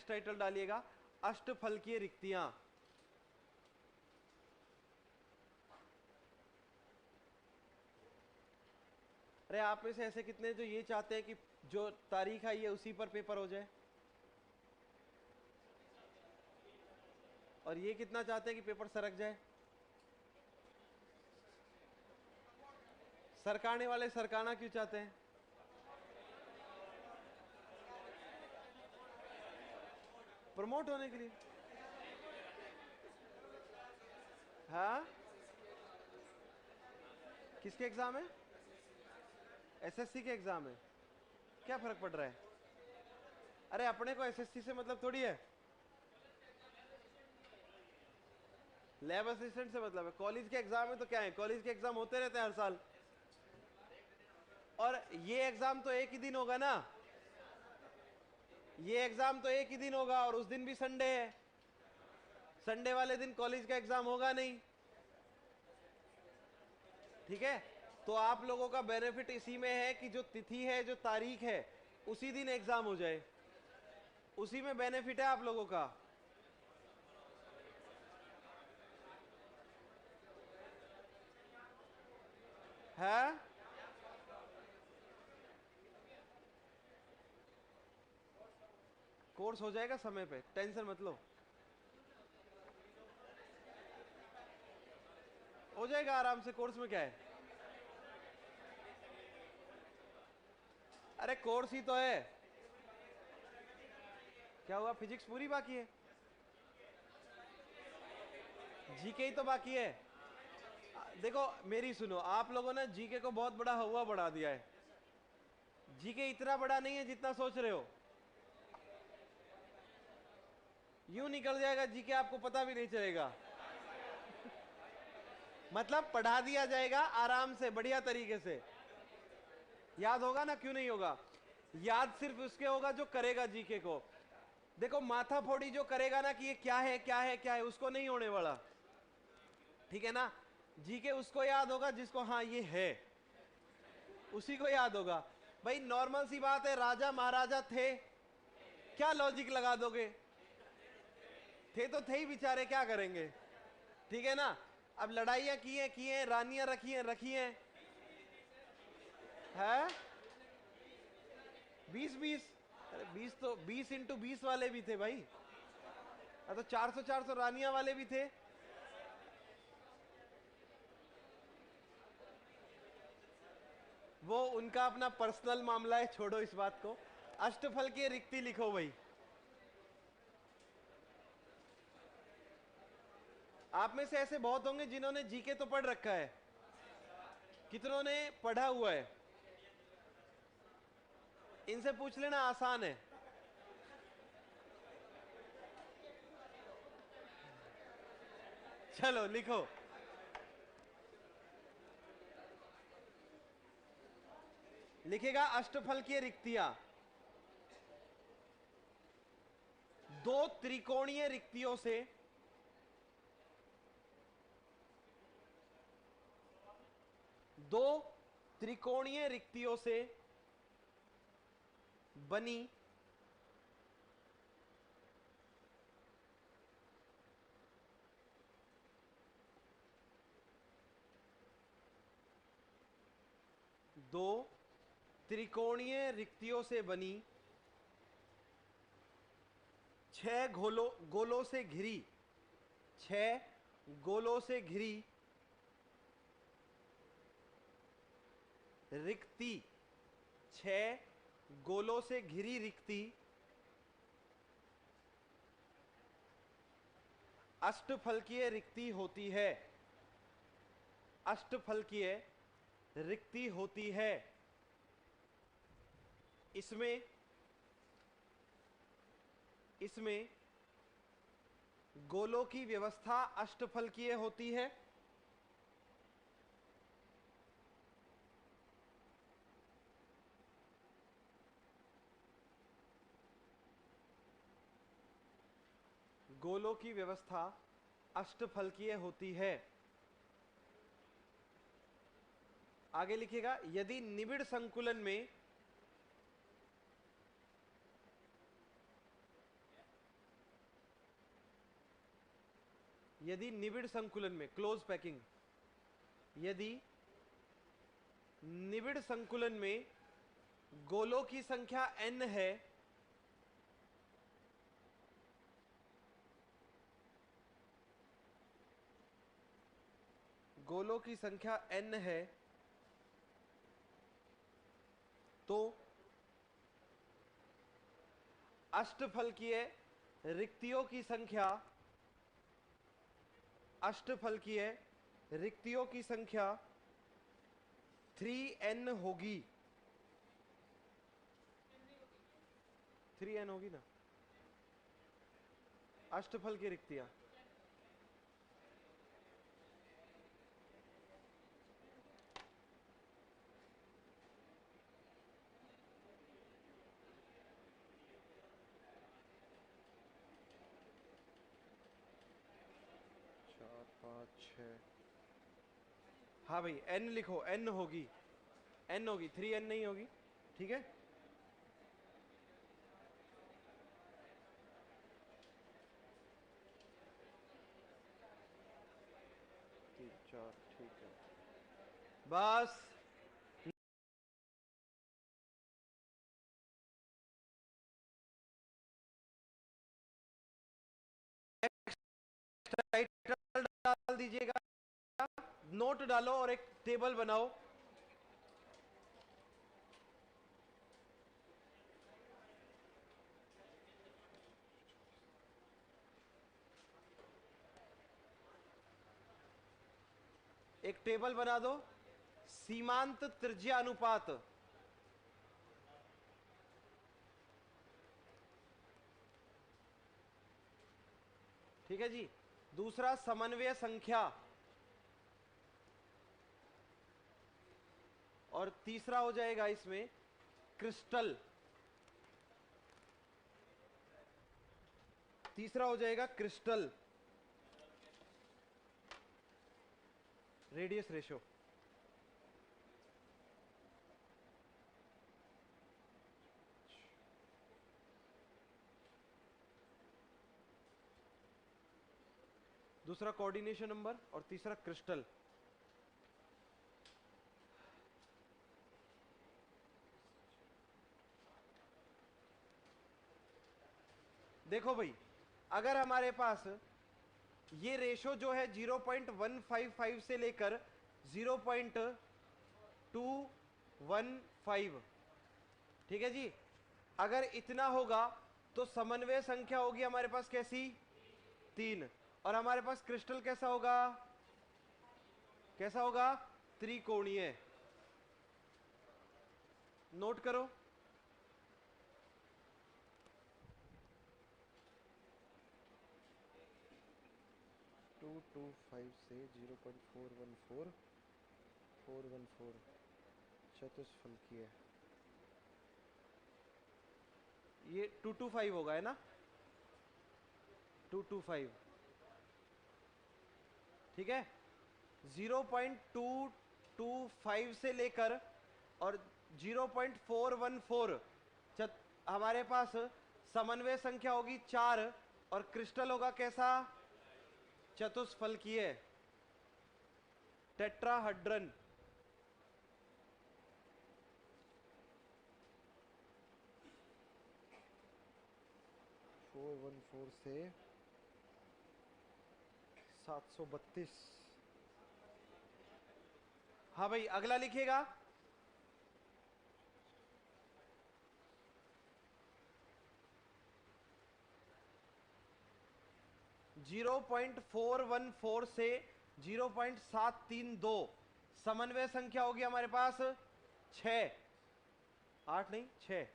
टाइटल डालिएगा, अष्टफलकीय रिक्तियां। अरे आप में से ऐसे कितने जो ये चाहते हैं कि जो तारीख आई है उसी पर पेपर हो जाए? और ये कितना चाहते हैं कि पेपर सरक जाए? सरकाने वाले सरकाना क्यों चाहते हैं? प्रमोट होने के लिए। हाँ, किसके एग्जाम है? एसएससी के एग्जाम है। क्या फर्क पड़ रहा है? अरे अपने को एसएससी से मतलब थोड़ी है। लैब असिस्टेंट से मतलब है। कॉलेज के एग्जाम में तो क्या है, कॉलेज के एग्जाम होते रहते हैं हर साल, और ये एग्जाम तो एक ही दिन होगा ना, ये एग्जाम तो एक ही दिन होगा, और उस दिन भी संडे है, संडे वाले दिन कॉलेज का एग्जाम होगा नहीं, ठीक है। तो आप लोगों का बेनिफिट इसी में है कि जो तिथि है, जो तारीख है, उसी दिन एग्जाम हो जाए, उसी में बेनिफिट है आप लोगों का। है कोर्स हो जाएगा समय पे, टेंशन मत लो, हो जाएगा आराम से, कोर्स में क्या है। अरे कोर्स ही तो है। क्या हुआ, फिजिक्स पूरी बाकी है, जीके ही तो बाकी है। देखो मेरी सुनो, आप लोगों ने जीके को बहुत बड़ा हवा बढ़ा दिया है। जीके इतना बड़ा नहीं है जितना सोच रहे हो, यूं निकल जाएगा जीके, आपको पता भी नहीं चलेगा। मतलब पढ़ा दिया जाएगा आराम से, बढ़िया तरीके से याद होगा ना, क्यों नहीं होगा। याद सिर्फ उसके होगा जो करेगा जीके को। देखो माथा फोड़ी जो करेगा ना कि ये क्या है क्या है क्या है, उसको नहीं होने वाला, ठीक है ना। जीके उसको याद होगा जिसको हाँ ये है, उसी को याद होगा। भाई नॉर्मल सी बात है, राजा महाराजा थे, क्या लॉजिक लगा दोगे, थे ही बेचारे, क्या करेंगे, ठीक है ना। अब लड़ाइयां की हैं, रानियां रखी हैं, है 20-20। अरे 20 तो 20x20 वाले भी थे भाई, तो 400-400 रानियां वाले भी थे। वो उनका अपना पर्सनल मामला है, छोड़ो इस बात को। अष्टफल की रिक्ति लिखो भाई। आप में से ऐसे बहुत होंगे जिन्होंने जीके तो पढ़ रखा है, कितनों ने पढ़ा हुआ है, इनसे पूछ लेना, आसान है। चलो लिखो, लिखेगा अष्टफल की रिक्तियां, दो त्रिकोणीय रिक्तियों से दो त्रिकोणीय रिक्तियों से बनी दो त्रिकोणीय रिक्तियों से बनी 6 गोलों से घिरी, 6 गोलों से घिरी रिक्ति, 6 गोलों से घिरी रिक्ति अष्टफलकीय रिक्ति होती है, अष्टफलकीय रिक्ति होती है। इसमें इसमें गोलों की व्यवस्था अष्टफलकीय होती है, गोलों की व्यवस्था अष्टफलकीय होती है। आगे लिखिएगा, यदि निबिड़ संकुलन में यदि निबिड़ संकुलन में, क्लोज पैकिंग, यदि निबिड़ संकुलन में गोलों की संख्या n है, गोलों की संख्या n है, तो अष्टफलकीय रिक्तियों की संख्या, अष्टफलकीय रिक्तियों की संख्या 3n होगी, 3n होगी ना, अष्टफल की रिक्तियां। 6। हाँ भाई n लिखो, n होगी, n होगी, 3n नहीं होगी, ठीक है। तीन चार, ठीक है बस। टाइटल डाल दीजिएगा, नोट डालो और एक टेबल बनाओ। एक टेबल बना दो, सीमांत त्रिज्या अनुपात। ठीक है जी। दूसरा समन्वय संख्या, और तीसरा हो जाएगा इसमें क्रिस्टल। तीसरा हो जाएगा क्रिस्टल रेडियस रेशो। दूसरा कोऑर्डिनेशन नंबर और तीसरा क्रिस्टल। देखो भाई, अगर हमारे पास ये रेशो जो है 0.155 से लेकर 0.215, ठीक है जी। अगर इतना होगा तो समन्वय संख्या होगी हमारे पास कैसी, 3। और हमारे पास क्रिस्टल कैसा होगा, कैसा होगा, त्रिकोणीय। नोट करो। 225 से 0.414 414 चतुष्फलकीय। ये 225 होगा, है ना, 225, ठीक है। 0.225 से लेकर और 0.414 हमारे पास समन्वय संख्या होगी 4, और क्रिस्टल होगा कैसा, चतुष्फलकीय, टेट्राहेड्रन। फोर वन फोर से 732। हाँ भाई, अगला लिखिएगा। जीरो पॉइंट 414 से 0.732 समन्वय संख्या होगी हमारे पास 6, 8 नहीं 6।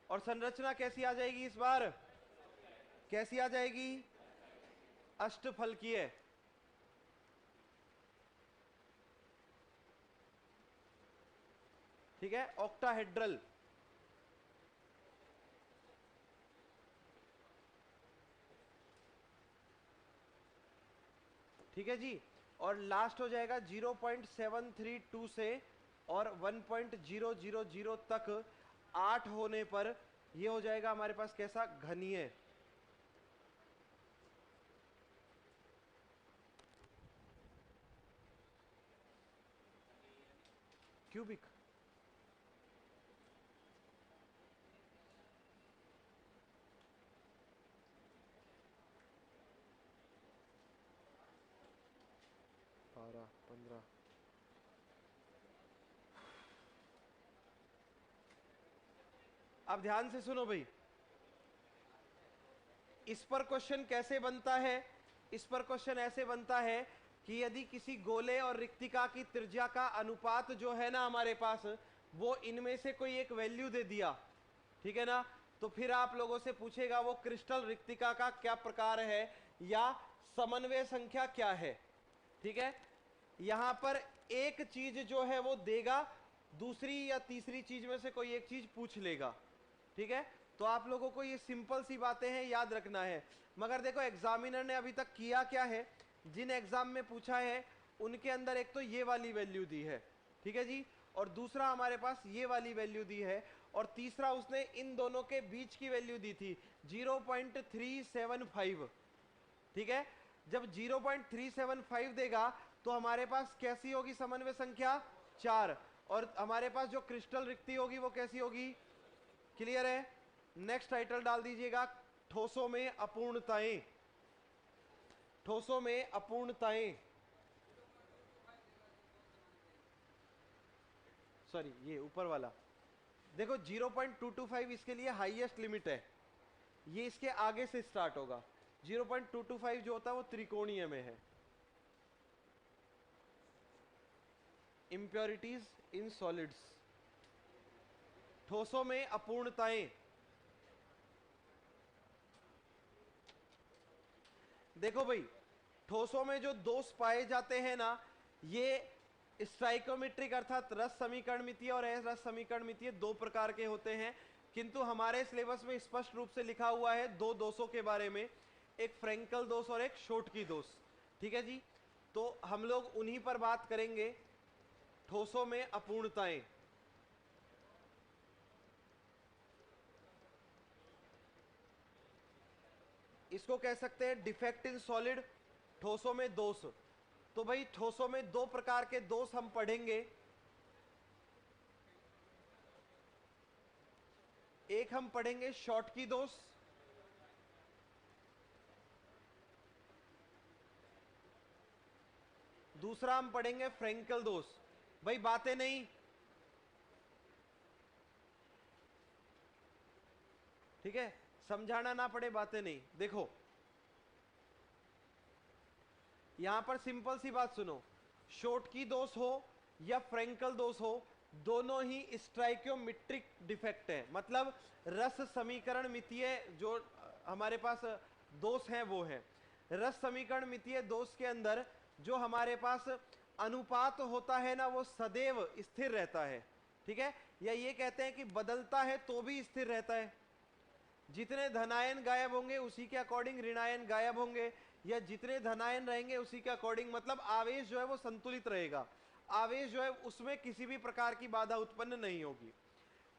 और संरचना कैसी आ जाएगी इस बार, कैसी आ जाएगी, अष्टफलकीय। ठीक है, ऑक्टाहेड्रल। ठीक है जी। और लास्ट हो जाएगा 0.732 से और 1.000 तक 8 होने पर ये हो जाएगा हमारे पास कैसा, घनीय। क्यूबिक। बारह 15। अब ध्यान से सुनो भाई, इस पर क्वेश्चन कैसे बनता है। इस पर क्वेश्चन ऐसे बनता है कि यदि किसी गोले और रिक्तिका की त्रिज्या का अनुपात जो है ना हमारे पास, वो इनमें से कोई एक वैल्यू दे दिया, ठीक है ना, तो फिर आप लोगों से पूछेगा वो क्रिस्टल रिक्तिका का क्या प्रकार है या समन्वय संख्या क्या है। ठीक है, यहां पर एक चीज जो है वो देगा, दूसरी या तीसरी चीज में से कोई एक चीज पूछ लेगा। ठीक है, तो आप लोगों को ये सिंपल सी बातें हैं, याद रखना है। मगर देखो एग्जामिनर ने अभी तक किया क्या है, जिन एग्जाम में पूछा है उनके अंदर एक तो ये वाली वैल्यू दी है, ठीक है जी, और दूसरा हमारे पास ये वाली वैल्यू दी है, और तीसरा उसने इन दोनों के बीच की वैल्यू दी थी 0.375, ठीक है। जब 0.375 देगा तो हमारे पास कैसी होगी समन्वय संख्या 4, और हमारे पास जो क्रिस्टल रिक्ति होगी वो कैसी होगी, क्लियर है। नेक्स्ट टाइटल डाल दीजिएगा, ठोसों में अपूर्णताएं, ठोसों में अपूर्णताएं, सॉरी ये ऊपर वाला देखो 0.225 इसके लिए हाईएस्ट लिमिट है, ये इसके आगे से स्टार्ट होगा। 0.225 जो होता है वो त्रिकोणीय में है। इंप्योरिटीज इन सॉलिड्स, ठोसों में अपूर्णताएं, देखो भाई ठोसों में जो दोष पाए जाते हैं ना, ये स्टाइकोमेट्रिक अर्थात रस समीकरण मितीय और रस समीकरण मितीय दो प्रकार के होते हैं, किंतु हमारे सिलेबस में स्पष्ट रूप से लिखा हुआ है दो दोषों के बारे में, एक फ्रेंकल दोष और एक शोटकी दोष, ठीक है जी। तो हम लोग उन्हीं पर बात करेंगे, ठोसों में अपूर्णताएं। इसको कह सकते हैं डिफेक्ट इन सॉलिड, ठोसों में दोष। तो भाई ठोसों में दो प्रकार के दोष हम पढ़ेंगे, एक हम पढ़ेंगे शॉटकी दोष, दूसरा हम पढ़ेंगे फ्रेंकल दोष। भाई बातें नहीं, ठीक है, समझाना ना पड़े, बातें नहीं। देखो यहां पर सिंपल सी बात सुनो, शॉटकी दोष हो या फ्रेंकल दोष हो, दोनों ही स्ट्राइक्योमेट्रिक डिफेक्ट है, मतलब रस समीकरण मितीय जो हमारे पास दोष हैं वो है। रस समीकरण मितीय दोष के अंदर जो हमारे पास अनुपात होता है ना वो सदैव स्थिर रहता है, ठीक है, या ये कहते हैं कि बदलता है तो भी स्थिर रहता है। जितने धनायन गायब होंगे उसी के अकॉर्डिंग ऋणायन गायब होंगे, या जितने धनायन रहेंगे उसी के अकॉर्डिंग, मतलब आवेश जो है वो संतुलित रहेगा, आवेश जो है उसमें किसी भी प्रकार की बाधा उत्पन्न नहीं होगी।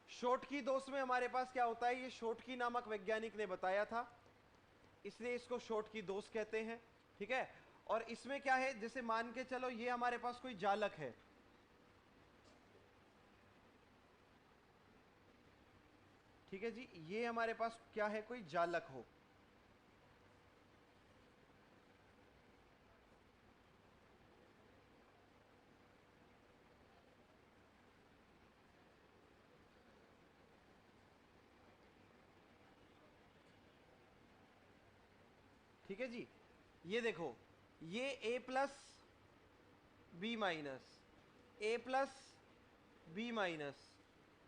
शॉटकी दोष में हमारे पास क्या होता है, ये शॉटकी नामक वैज्ञानिक ने बताया था, इसलिए इसको शॉटकी दोष कहते हैं, ठीक है। और इसमें क्या है, जैसे मान के चलो ये हमारे पास कोई जालक है, ठीक है जी, ये हमारे पास क्या है, कोई जालक हो, ठीक है जी। ये देखो ये a plus B minus, A plus B minus,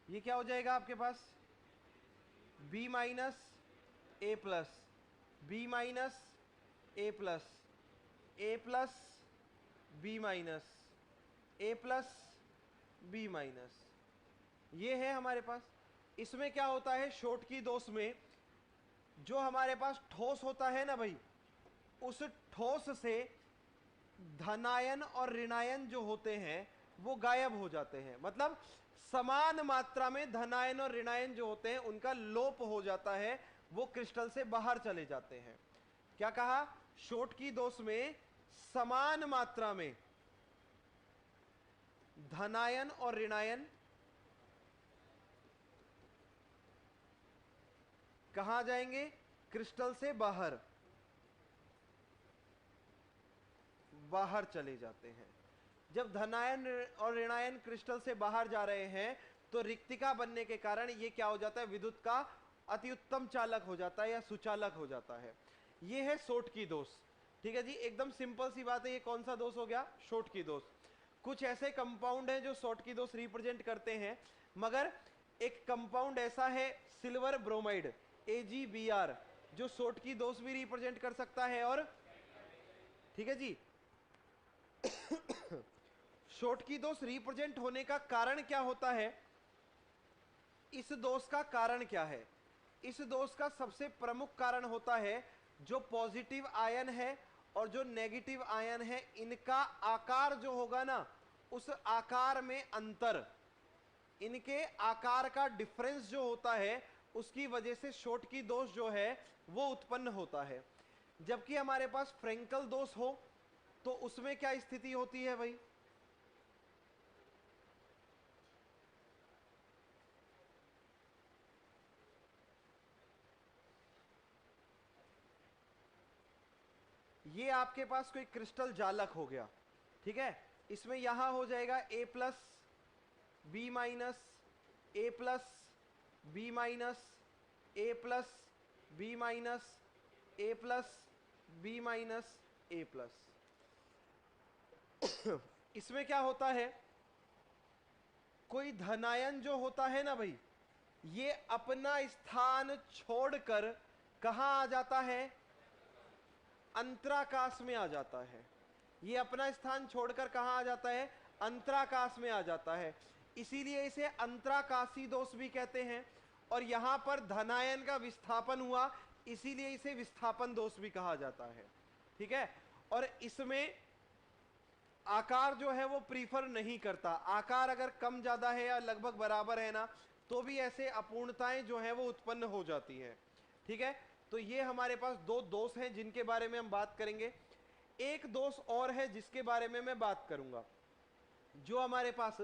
ये क्या हो जाएगा आपके पास, b minus A plus, B minus A plus, A plus B minus, A plus B minus, ये है हमारे पास। इसमें क्या होता है, शॉटकी दोष में जो हमारे पास ठोस होता है ना भाई, उस ठोस से धनायन और ऋणायन जो होते हैं वो गायब हो जाते हैं, मतलब समान मात्रा में धनायन और ऋणायन जो होते हैं उनका लोप हो जाता है, वो क्रिस्टल से बाहर चले जाते हैं। क्या कहा, शॉटकी दोष में समान मात्रा में धनायन और ऋणायन कहां जाएंगे, क्रिस्टल से बाहर, बाहर चले जाते हैं। जब धनायन और ऋणायन क्रिस्टल से बाहर जा रहे हैं तो रिक्तिका बनने के कारण ये क्या हो जाता है, विद्युत का अति उत्तम चालक हो जाता है या सुचालक हो जाता है। ये है शॉटकी दोष, ठीक है जी, एकदम सिंपल सी बात है। ये कौन सा दोष हो गया, शॉटकी दोष। कुछ ऐसे कंपाउंड हैं जो शॉटकी दोष रिप्रेजेंट करते हैं, मगर एक कंपाउंड ऐसा है सिल्वर ब्रोमाइड AgBr जो शॉटकी दोष भी रिप्रेजेंट कर सकता है, और ठीक है जी शॉटकी दोष रिप्रेजेंट होने का कारण क्या होता है, इस दोष का कारण क्या है, इस दोष का सबसे प्रमुख कारण होता है जो पॉजिटिव आयन है और जो नेगेटिव आयन है इनका आकार जो होगा ना, उस आकार में अंतर, इनके आकार का डिफरेंस जो होता है, उसकी वजह से शोटकी दोष जो है वो उत्पन्न होता है। जबकि हमारे पास फ्रेंकल दोष हो तो उसमें क्या स्थिति होती है भाई? ये आपके पास कोई क्रिस्टल जालक हो गया, ठीक है, इसमें यहां हो जाएगा a plus B minus A plus B minus A plus B minus A plus B minus A plus. इसमें क्या होता है, कोई धनायन जो होता है ना भाई, ये अपना स्थान छोड़कर कहां आ जाता है? अंतराकाश में आ जाता है। ये अपना स्थान छोड़कर कहां आ जाता है? अंतराकाश में आ जाता है। इसीलिए इसे अंतराकाशी दोष भी कहते हैं। और यहां पर धनायन का विस्थापन हुआ, इसीलिए इसे विस्थापन दोष भी कहा जाता है, ठीक है। और इसमें आकार जो है वो प्रीफर नहीं करता। आकार अगर कम ज्यादा है या लगभग बराबर है ना, तो भी ऐसे अपूर्णताएं जो है वो उत्पन्न हो जाती है, ठीक है। तो ये हमारे पास दो दोष हैं जिनके बारे में हम बात करेंगे। एक दोष और है जिसके बारे में मैं बात करूंगा, जो हमारे पास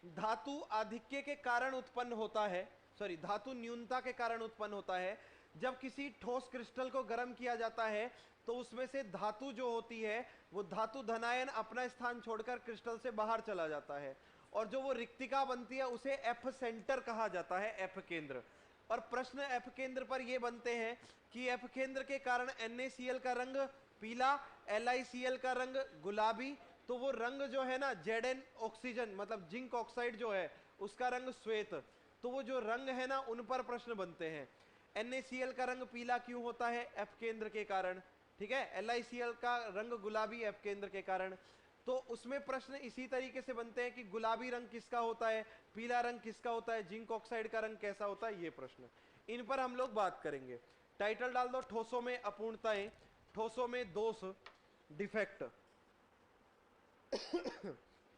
धातु आधिक्य के कारण उत्पन्न होता है, सॉरी धातु न्यूनता के कारण उत्पन्न होता है। जब किसी ठोस क्रिस्टल को गर्म किया जाता है तो उसमें से धातु जो होती है वो धातु धनायन अपना स्थान छोड़कर क्रिस्टल से बाहर चला जाता है, और जो वो रिक्तिका बनती है उसे एफ सेंटर कहा जाता है, एफ केंद्र। और प्रश्न एफ केंद्र पर ये बनते हैं कि एफ केंद्र के कारण NaCl का रंग पीला, LiCl का रंग गुलाबी, तो वो रंग जो है ना Zn ऑक्सीजन मतलब जिंक ऑक्साइड जो है उसका रंग श्वेत। तो वो जो रंग है ना उन पर प्रश्न बनते हैं। NaCl का रंग पीला क्यों होता है? एफ केंद्र के कारण, ठीक है। LiCl का रंग गुलाबी एफ केंद्र के कारण। तो उसमें प्रश्न इसी तरीके से बनते हैं कि गुलाबी रंग किसका होता है, पीला रंग किसका होता है, जिंक ऑक्साइड का रंग कैसा होता है, ये प्रश्न, इन पर हम लोग बात करेंगे। टाइटल डाल दो, ठोसों में अपूर्णताएं, ठोसों में दोष, डिफेक्ट।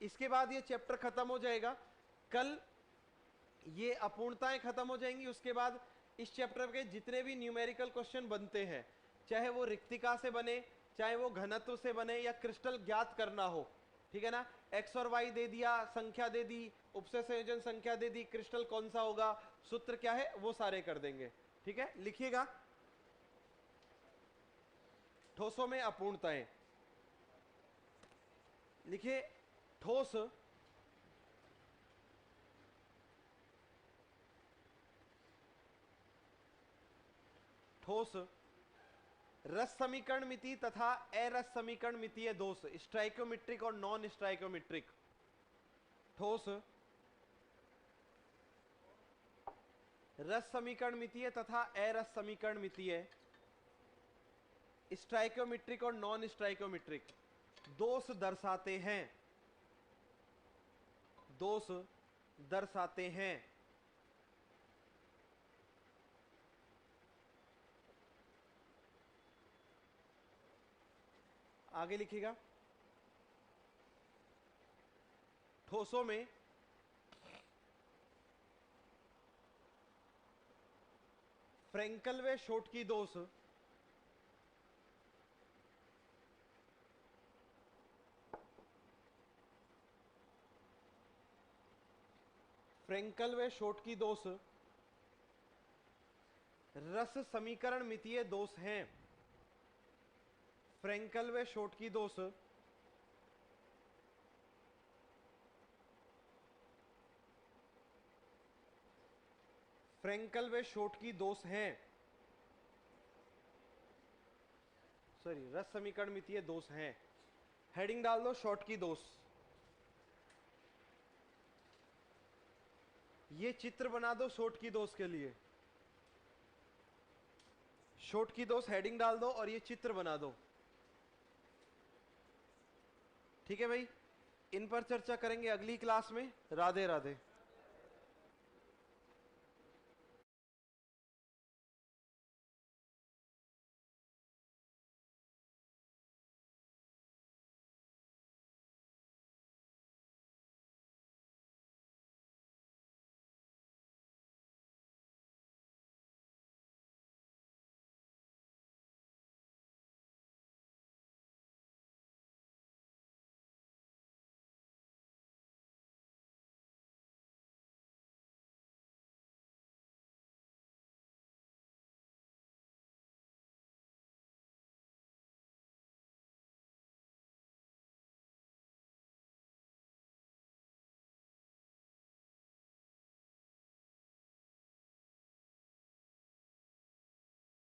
इसके बाद ये चैप्टर खत्म हो जाएगा। कल ये अपूर्णताएं खत्म हो जाएंगी। उसके बाद इस चैप्टर के जितने भी न्यूमेरिकल क्वेश्चन बनते हैं, चाहे वो रिक्तिका से बने, चाहे वो घनत्व से बने, या क्रिस्टल ज्ञात करना हो, ठीक है ना, एक्स और वाई दे दिया, संख्या दे दी, उपसे संयोजन संख्या दे दी, क्रिस्टल कौन सा होगा, सूत्र क्या है, वो सारे कर देंगे, ठीक है। लिखिएगा, ठोसों में अपूर्णताएं लिखिए। ठोस ठोस रस समीकरण मिति तथा अरस समीकरण मितीय दोष, स्ट्राइकोमेट्रिक और नॉन स्ट्राइकोमेट्रिक। ठोस रस समीकरण मितीय तथा अरस समीकरण मितीय, स्ट्राइकोमेट्रिक और नॉन स्ट्राइकोमेट्रिक दोष दर्शाते हैं, दोष दर्शाते हैं। आगे लिखिएगा, ठोसों में फ्रेंकल व शोटकी दोष फ्रेंकल व शोटकी दोष रस समीकरण मितीय दोष हैं। फ्रेंकल व शोटकी दोष फ्रेंकल व शोटकी दोष हैं, सॉरी रस समीकरण मितीय दोष हैं। हेडिंग डाल दो, शोटकी दोष। ये चित्र बना दो शोटकी दोष के लिए, शोटकी दोष हेडिंग डाल दो और ये चित्र बना दो, ठीक है भाई। इन पर चर्चा करेंगे अगली क्लास में। राधे राधे।